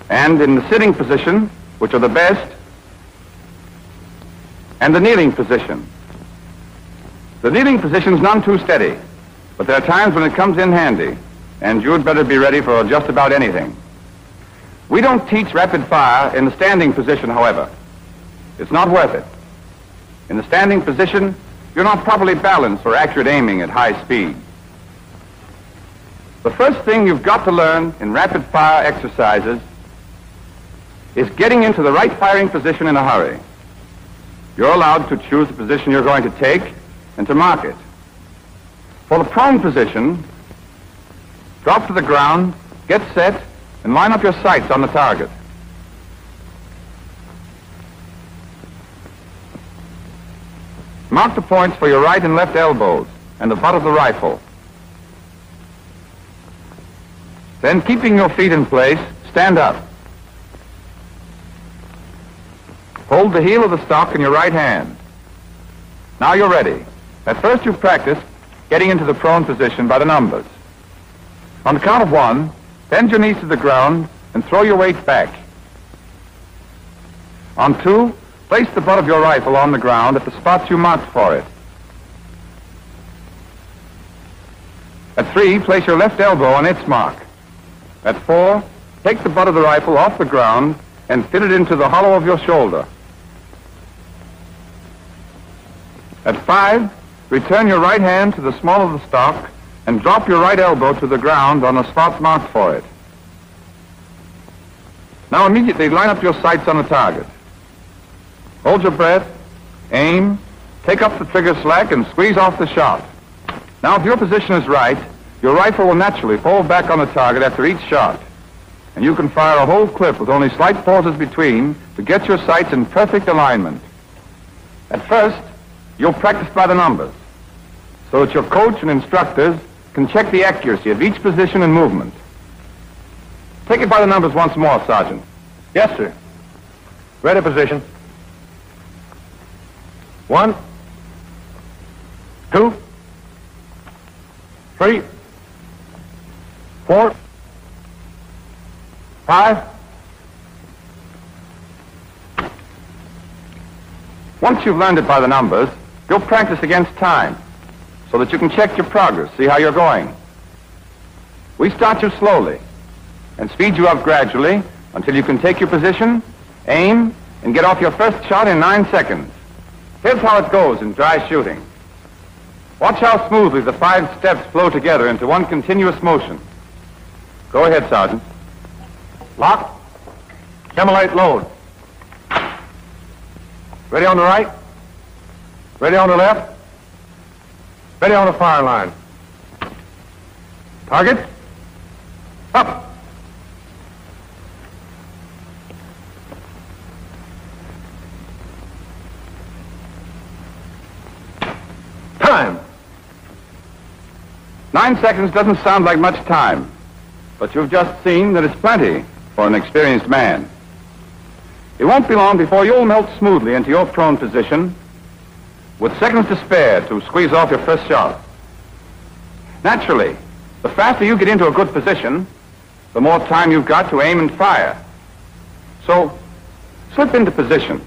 S1: and in the sitting position, which are the best, and the kneeling position. The kneeling position's none too steady, but there are times when it comes in handy, and you'd better be ready for just about anything. We don't teach rapid fire in the standing position, however. It's not worth it. In the standing position, you're not properly balanced for accurate aiming at high speed. The first thing you've got to learn in rapid fire exercises is getting into the right firing position in a hurry. You're allowed to choose the position you're going to take and to mark it. For the prone position, drop to the ground, get set, and line up your sights on the target. Mark the points for your right and left elbows and the butt of the rifle. Then, keeping your feet in place, stand up. Hold the heel of the stock in your right hand. Now you're ready. At first you've practiced getting into the prone position by the numbers. On the count of 1, bend your knees to the ground and throw your weight back. On 2, place the butt of your rifle on the ground at the spots you marked for it. At 3, place your left elbow on its mark. At 4, take the butt of the rifle off the ground and fit it into the hollow of your shoulder. At 5, return your right hand to the small of the stock and drop your right elbow to the ground on the spot marked for it. Now immediately line up your sights on the target. Hold your breath, aim, take up the trigger slack and squeeze off the shot. Now if your position is right, your rifle will naturally fall back on the target after each shot, and you can fire a whole clip with only slight pauses between to get your sights in perfect alignment. At first, you'll practice by the numbers, so that your coach and instructors can check the accuracy of each position and movement. Take it by the numbers once more, Sergeant.
S3: Yes, sir. Ready position. 1, 2, 3, 4, 5.
S1: Once you've learned it by the numbers, you'll practice against time so that you can check your progress, see how you're going. We start you slowly and speed you up gradually until you can take your position, aim, and get off your first shot in 9 seconds. Here's how it goes in dry shooting. Watch how smoothly the 5 steps flow together into one continuous motion. Go ahead, Sergeant.
S3: Lock, Simulate load. Ready on the right. Ready on the left. Ready on the fire line. Target. Up. Time.
S1: 9 seconds doesn't sound like much time, but you've just seen that it's plenty for an experienced man. It won't be long before you'll melt smoothly into your prone position with seconds to spare to squeeze off your first shot. Naturally, the faster you get into a good position, the more time you've got to aim and fire. So, slip into position,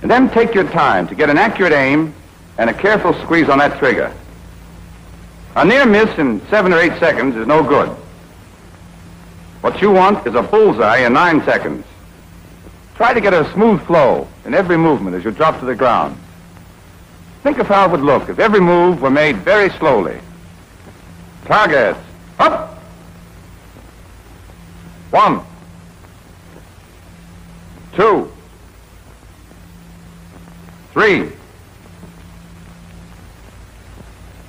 S1: and then take your time to get an accurate aim and a careful squeeze on that trigger. A near miss in 7 or 8 seconds is no good. What you want is a bullseye in 9 seconds. Try to get a smooth flow in every movement as you drop to the ground. Think of how it would look if every move were made very slowly. Target. Up. 1, 2, 3,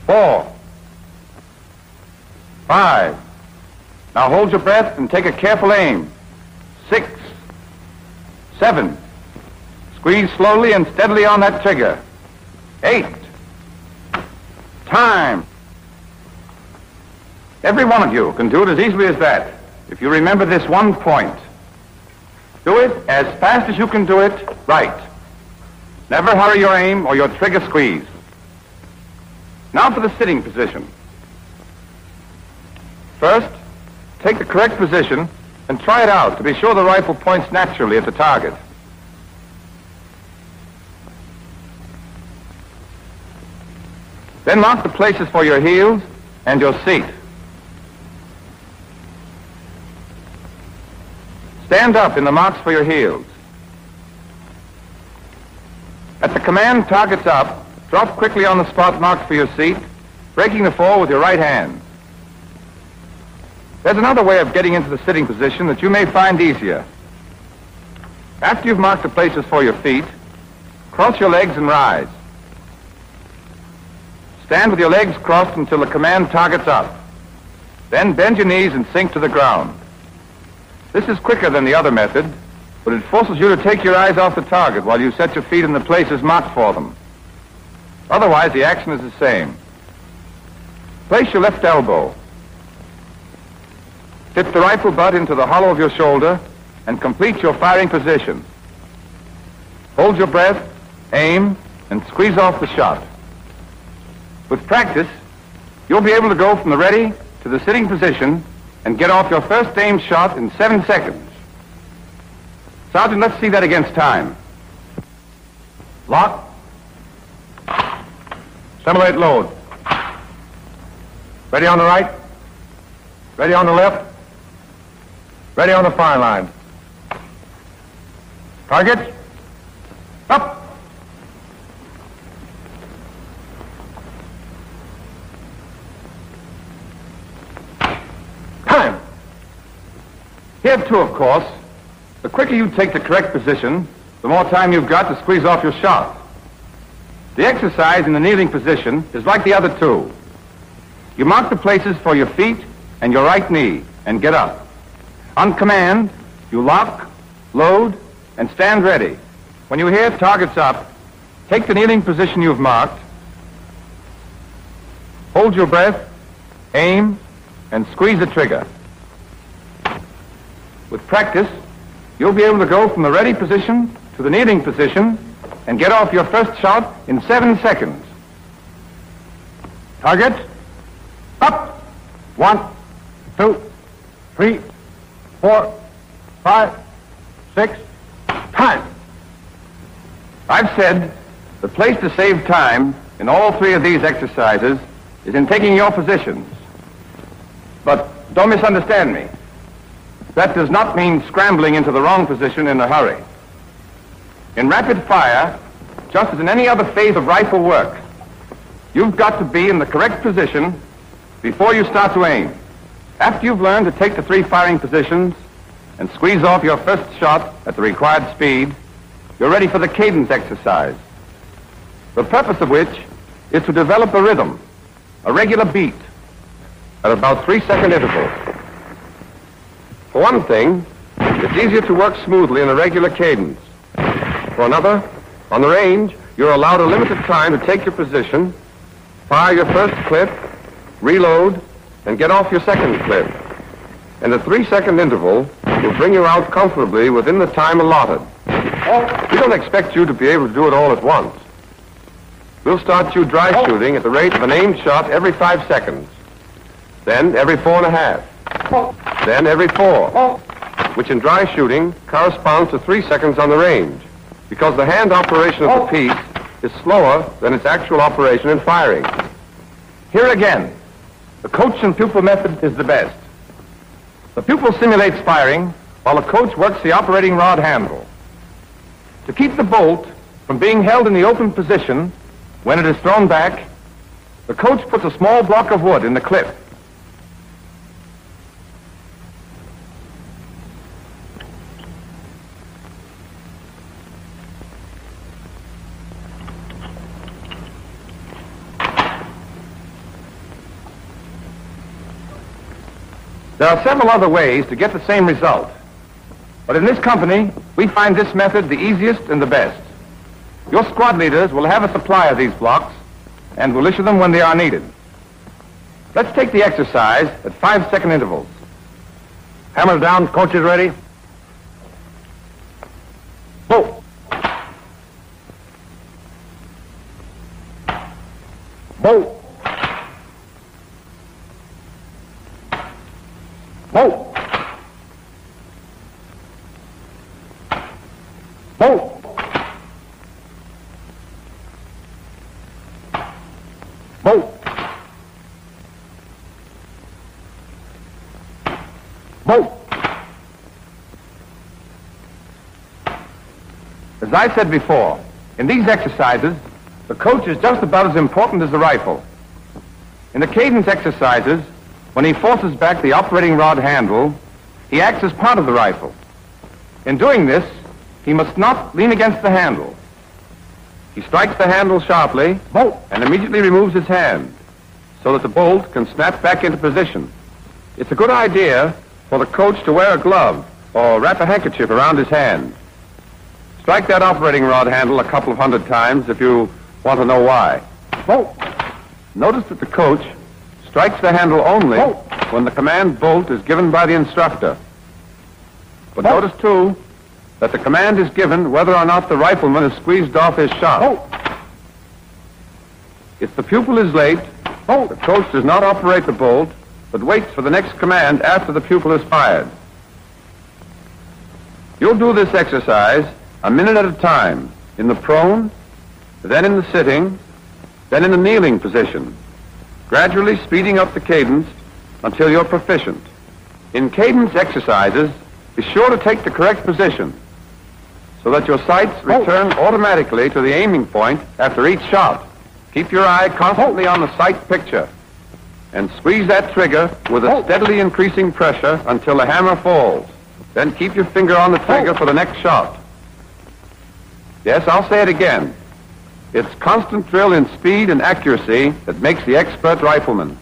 S1: 4, 5. Now hold your breath and take a careful aim. 6, 7. Squeeze slowly and steadily on that trigger. 8. Time. Every one of you can do it as easily as that if you remember this one point. Do it as fast as you can do it right. Never hurry your aim or your trigger squeeze. Now for the sitting position. First, take the correct position and try it out to be sure the rifle points naturally at the target. Then mark the places for your heels and your seat. Stand up in the marks for your heels. At the command, targets up, drop quickly on the spot marked for your seat, breaking the fall with your right hand. There's another way of getting into the sitting position that you may find easier. After you've marked the places for your feet, cross your legs and rise. Stand with your legs crossed until the command targets up. Then bend your knees and sink to the ground. This is quicker than the other method, but it forces you to take your eyes off the target while you set your feet in the places marked for them. Otherwise, the action is the same. Place your left elbow. Fit the rifle butt into the hollow of your shoulder and complete your firing position. Hold your breath, aim, and squeeze off the shot. With practice, you'll be able to go from the ready to the sitting position and get off your first aim shot in 7 seconds. Sergeant, let's see that against time. Lock.
S3: Simulate load. Ready on the right. Ready on the left. Ready on the fire line. Target. Up. Time.
S1: Here, too, of course, the quicker you take the correct position, the more time you've got to squeeze off your shot. The exercise in the kneeling position is like the other two. You mark the places for your feet and your right knee and get up. On command, you lock, load, and stand ready. When you hear targets up, take the kneeling position you've marked, hold your breath, aim, and squeeze the trigger. With practice, you'll be able to go from the ready position to the kneeling position and get off your first shot in 7 seconds.
S3: Target. Up. 1, 2, 3, 4, 5, 6. Time.
S1: I've said the place to save time in all 3 of these exercises is in taking your positions. But don't misunderstand me. That does not mean scrambling into the wrong position in a hurry. In rapid fire, just as in any other phase of rifle work, you've got to be in the correct position before you start to aim. After you've learned to take the 3 firing positions, and squeeze off your first shot at the required speed, you're ready for the cadence exercise, the purpose of which is to develop a rhythm, a regular beat, at about 3-second intervals. For one thing, it's easier to work smoothly in a regular cadence. For another, on the range, you're allowed a limited time to take your position, fire your first clip, reload, and get off your second clip. And a 3-second interval will bring you out comfortably within the time allotted. We don't expect you to be able to do it all at once. We'll start you dry shooting at the rate of an aimed shot every 5 seconds. Then every 4.5. Then every 4. Which in dry shooting corresponds to 3 seconds on the range, because the hand operation of the piece is slower than its actual operation in firing.
S7: Here again, the coach and pupil method is the best. The pupil simulates firing while the coach works the operating rod handle. To keep the bolt from being held in the open position when it is thrown back, the coach puts a small block of wood in the clip. There are several other ways to get the same result, but in this company, we find this method the easiest and the best. Your squad leaders will have a supply of these blocks and will issue them when they are needed. Let's take the exercise at 5-second intervals. Hammer down, coach is ready. Go. Go. Go. Go. Go. Go. As I said before, in these exercises, the coach is just about as important as the rifle. In the cadence exercises, when he forces back the operating rod handle, he acts as part of the rifle. In doing this, he must not lean against the handle. He strikes the handle sharply and immediately removes his hand so that the bolt can snap back into position. It's a good idea for the coach to wear a glove or wrap a handkerchief around his hand. Strike that operating rod handle a couple of hundred times if you want to know why. Notice that the coach strikes the handle only when the command bolt is given by the instructor. But notice, too, that the command is given whether or not the rifleman has squeezed off his shot. If the pupil is late, the coach does not operate the bolt, but waits for the next command after the pupil is fired. You'll do this exercise a minute at a time, in the prone, then in the sitting, then in the kneeling position, gradually speeding up the cadence until you're proficient. In cadence exercises, be sure to take the correct position so that your sights return automatically to the aiming point after each shot. Keep your eye constantly on the sight picture and squeeze that trigger with a steadily increasing pressure until the hammer falls. Then keep your finger on the trigger for the next shot. Yes, I'll say it again. It's constant drill in speed and accuracy that makes the expert rifleman.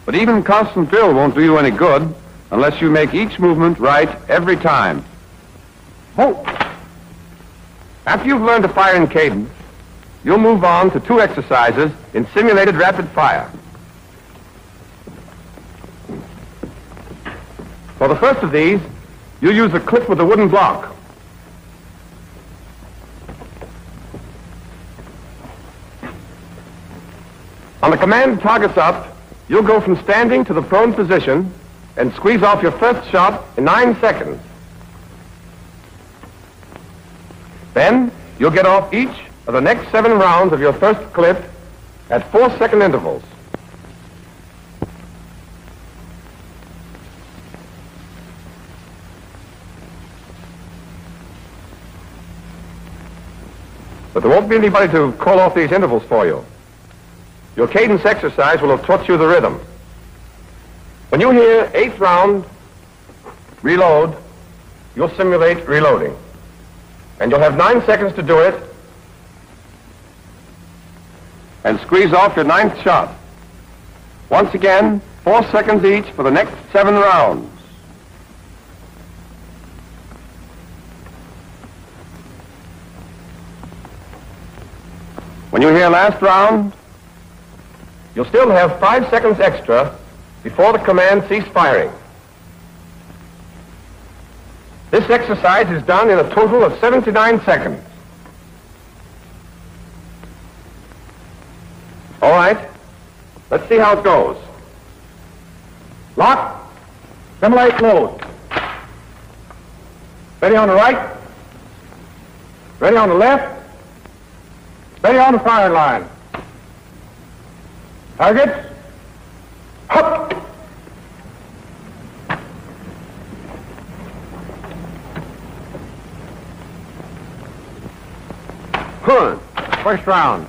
S7: But even constant drill won't do you any good unless you make each movement right every time. After you've learned to fire in cadence, you'll move on to 2 exercises in simulated rapid fire. For the first of these, you'll use a clip with a wooden block. On the command targets up, you'll go from standing to the prone position and squeeze off your first shot in 9 seconds. Then you'll get off each of the next 7 rounds of your first clip at 4-second intervals. But there won't be anybody to call off these intervals for you. Your cadence exercise will have taught you the rhythm. When you hear 8th round,
S5: reload, you'll simulate reloading. And you'll have 9 seconds to do it.
S1: And squeeze off your 9th shot. Once again, 4 seconds each for the next 7 rounds. When you hear last round,
S5: You'll still have 5 seconds extra before the command cease firing. This exercise is done in a total of 79 seconds. All right, let's see how it goes. Lock, simulate load. Ready on the right, ready on the left, ready on the firing line. Targets, up.
S3: Good. First round.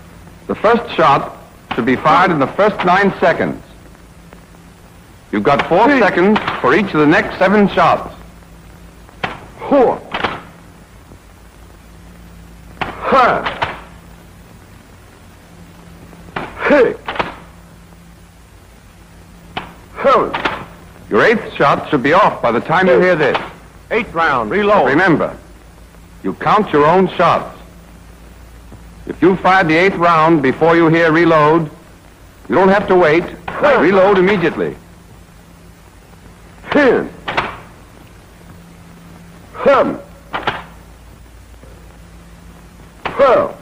S1: the first shot should be fired in the first 9 seconds. You've got 4 seconds for each of the next 7 shots.
S3: 4. 5. 6. 7.
S1: Your 8th shot should be off by the time you hear this.
S3: 8th round. Reload.
S1: Remember, you count your own shots. If you fired the 8th round before you hear reload, you don't have to wait. Reload immediately.
S3: 10. 7. 12.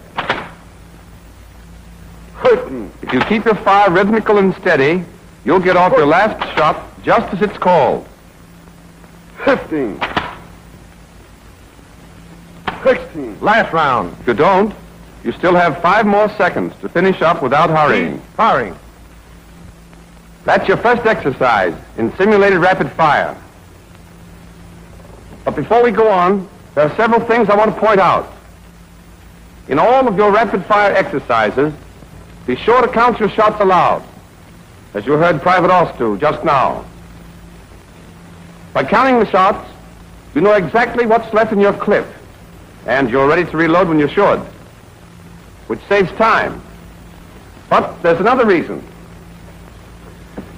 S3: 13.
S1: If you keep your fire rhythmical and steady, you'll get off your last shot just as it's called.
S3: 15. 16.
S1: Last round. If you don't, you still have 5 more seconds to finish up without hurrying.
S3: Firing.
S1: That's your first exercise in simulated rapid fire. But before we go on, there are several things I want to point out. In all of your rapid fire exercises, be sure to count your shots aloud, as you heard Private Oss do just now. By counting the shots, you know exactly what's left in your clip, and you're ready to reload when you should, which saves time. But there's another reason.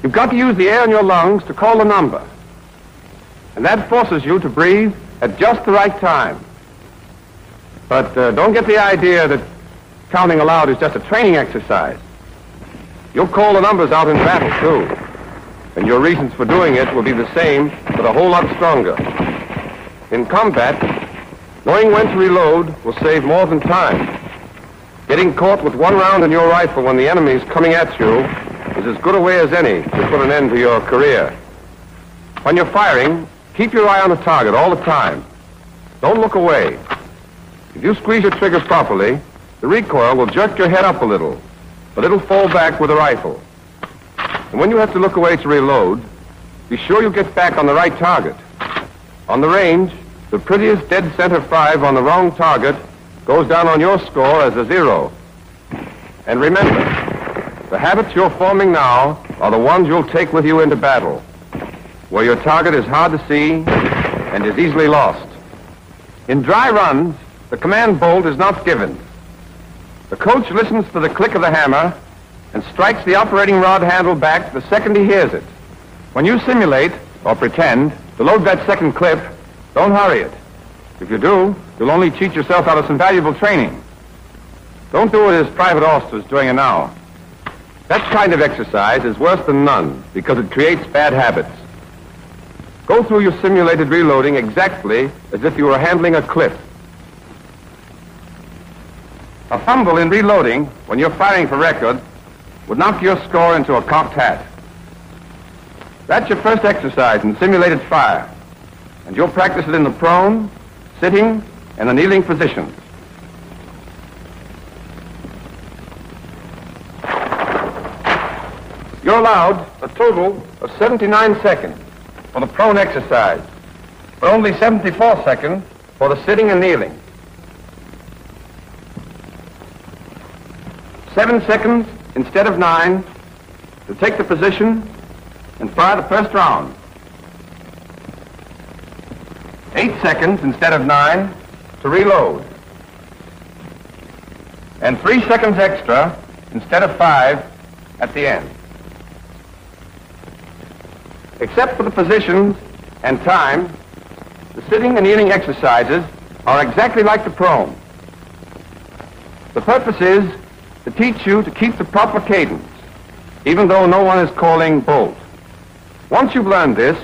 S1: You've got to use the air in your lungs to call the number, and that forces you to breathe at just the right time. But don't get the idea that counting aloud is just a training exercise. You'll call the numbers out in battle, too, and your reasons for doing it will be the same, but a whole lot stronger. In combat, knowing when to reload will save more than time. Getting caught with 1 round in your rifle when the enemy is coming at you is as good a way as any to put an end to your career. When you're firing, keep your eye on the target all the time. Don't look away. If you squeeze your trigger properly, the recoil will jerk your head up a little, but it'll fall back with the rifle. And when you have to look away to reload, be sure you get back on the right target. On the range, the prettiest dead center 5 on the wrong target goes down on your score as a 0. And remember, the habits you're forming now are the ones you'll take with you into battle, where your target is hard to see and is easily lost. In dry runs, the command bolt is not given. The coach listens to the click of the hammer and strikes the operating rod handle back the second he hears it. When you simulate, or pretend, to load that second clip, don't hurry it. If you do, you'll only cheat yourself out of some valuable training. Don't do it as Private Oss is doing it now. That kind of exercise is worse than none because it creates bad habits. Go through your simulated reloading exactly as if you were handling a clip. A fumble in reloading when you're firing for record would knock your score into a cocked hat. That's your first exercise in simulated fire, and you'll practice it in the prone, sitting, and the kneeling positions. You're allowed a total of 79 seconds for the prone exercise, but only 74 seconds for the sitting and kneeling. 7 seconds instead of 9 to take the position and fire the first round.
S7: seconds instead of 9 to reload. And 3 seconds extra instead of 5 at the end. Except for the positions and time, the sitting and kneeling exercises are exactly like the prone. The purpose is to teach you to keep the proper cadence, even though no one is calling bolt. Once you've learned this,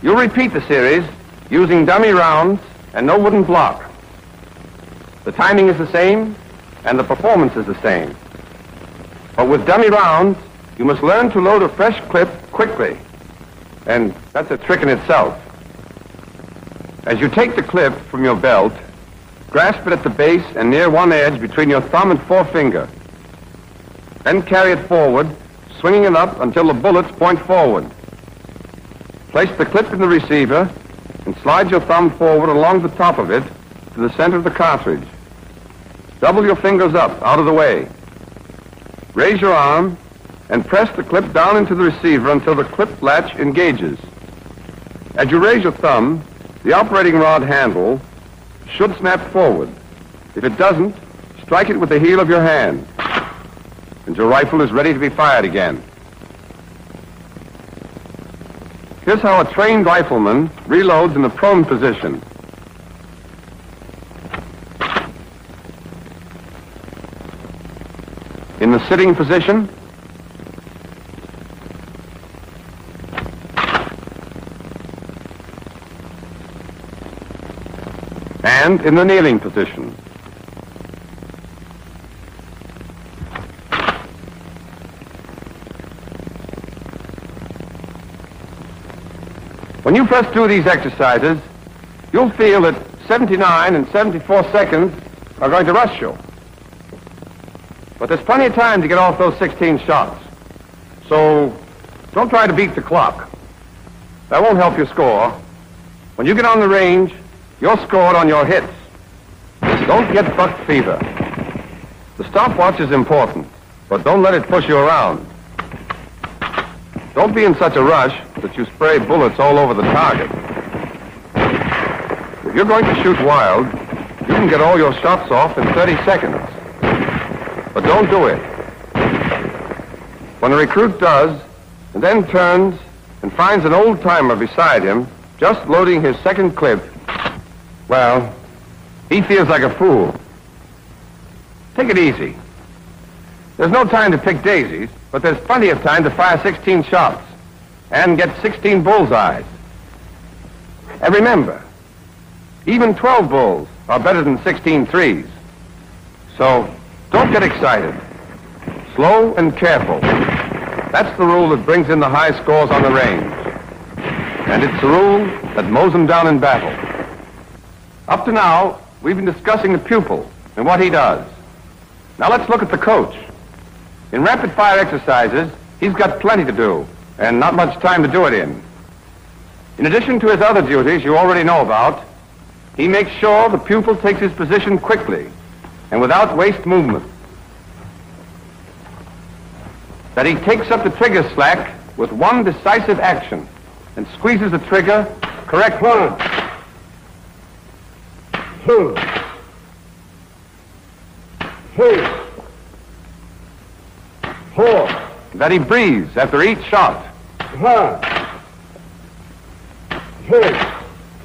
S7: you'll repeat the series using dummy rounds and no wooden block. The timing is the same, and the performance is the same. But with dummy rounds, you must learn to load a fresh clip quickly, and that's a trick in itself. As you take the clip from your belt, grasp it at the base and near one edge between your thumb and forefinger. Then carry it forward, swinging it up until the bullets point forward. Place the clip in the receiver and slide your thumb forward along the top of it to the center of the cartridge. Double your fingers up, out of the way. Raise your arm and press the clip down into the receiver until the clip latch engages. As you raise your thumb, the operating rod handle should snap forward. If it doesn't, strike it with the heel of your hand, and your rifle is ready to be fired again. Here's how a trained rifleman reloads in the prone position. In the sitting position, and in the kneeling position. When you first do these exercises, you'll feel that 79 and 74 seconds are going to rush you. But there's plenty of time to get off those 16 shots. So don't try to beat the clock. That won't help you score. When you get on the range, you're scored on your hits. Don't get buck fever. The stopwatch is important, but don't let it push you around. Don't be in such a rush that you spray bullets all over the target. If you're going to shoot wild, you can get all your shots off in 30 seconds. But don't do it. When a recruit does, and then turns and finds an old timer beside him, just loading his second clip, well, he feels like a fool. Take it easy. There's no time to pick daisies, but there's plenty of time to fire 16 shots and get 16 bullseyes. And remember, even 12 bulls are better than 16 threes. So don't get excited. Slow and careful. That's the rule that brings in the high scores on the range. And it's the rule that mows them down in battle. Up to now, we've been discussing the pupil and what he does. Now let's look at the coach. In rapid-fire exercises, he's got plenty to do, and not much time to do it in. In addition to his other duties you already know about, he makes sure the pupil takes his position quickly and without waste movement. That he takes up the trigger slack with one decisive action and squeezes the trigger correctly. 1, 2, 3, 4. That he breathes after each shot. 1, 2.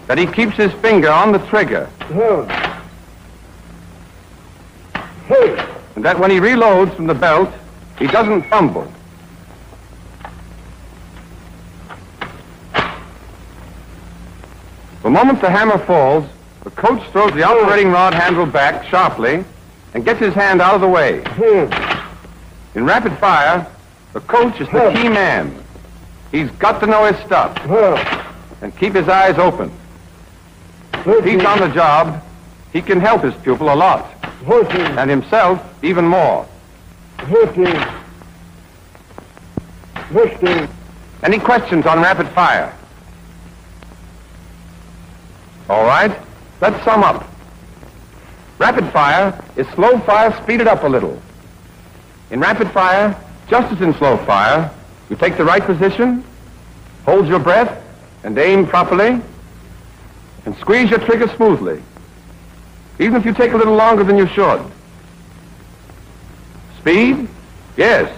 S7: That he keeps his finger on the trigger. 2, 3. And that when he reloads from the belt, he doesn't fumble. The moment the hammer falls, the coach throws the operating rod handle back sharply and gets his hand out of the way. In rapid fire, the coach is the key man. He's got to know his stuff and keep his eyes open. If he's on the job, he can help his pupil a lot, and himself even more. 15. Any questions on rapid fire? All right, let's sum up. Rapid fire is slow fire speeded up a little. In rapid fire, just as in slow fire, you take the right position, hold your breath, and aim properly, and squeeze your trigger smoothly, even if you take a little longer than you should. Speed? Yes.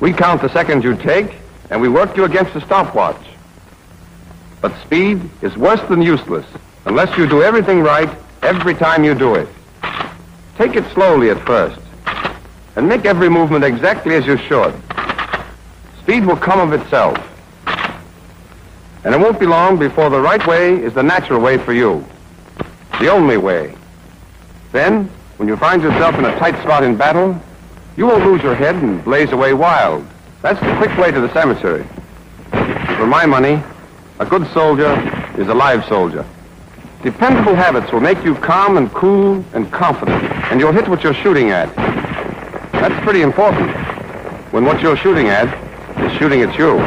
S7: We count the seconds you take, and we work you against the stopwatch. But speed is worse than useless unless you do everything right every time you do it. Take it slowly at first, and make every movement exactly as you should. Speed will come of itself. And it won't be long before the right way is the natural way for you. The only way. Then, when you find yourself in a tight spot in battle, you won't lose your head and blaze away wild. That's the quick way to the cemetery. For my money, a good soldier is a live soldier. Dependable habits will make you calm and cool and confident, and you'll hit what you're shooting at. That's pretty important, when what you're shooting at is shooting at you.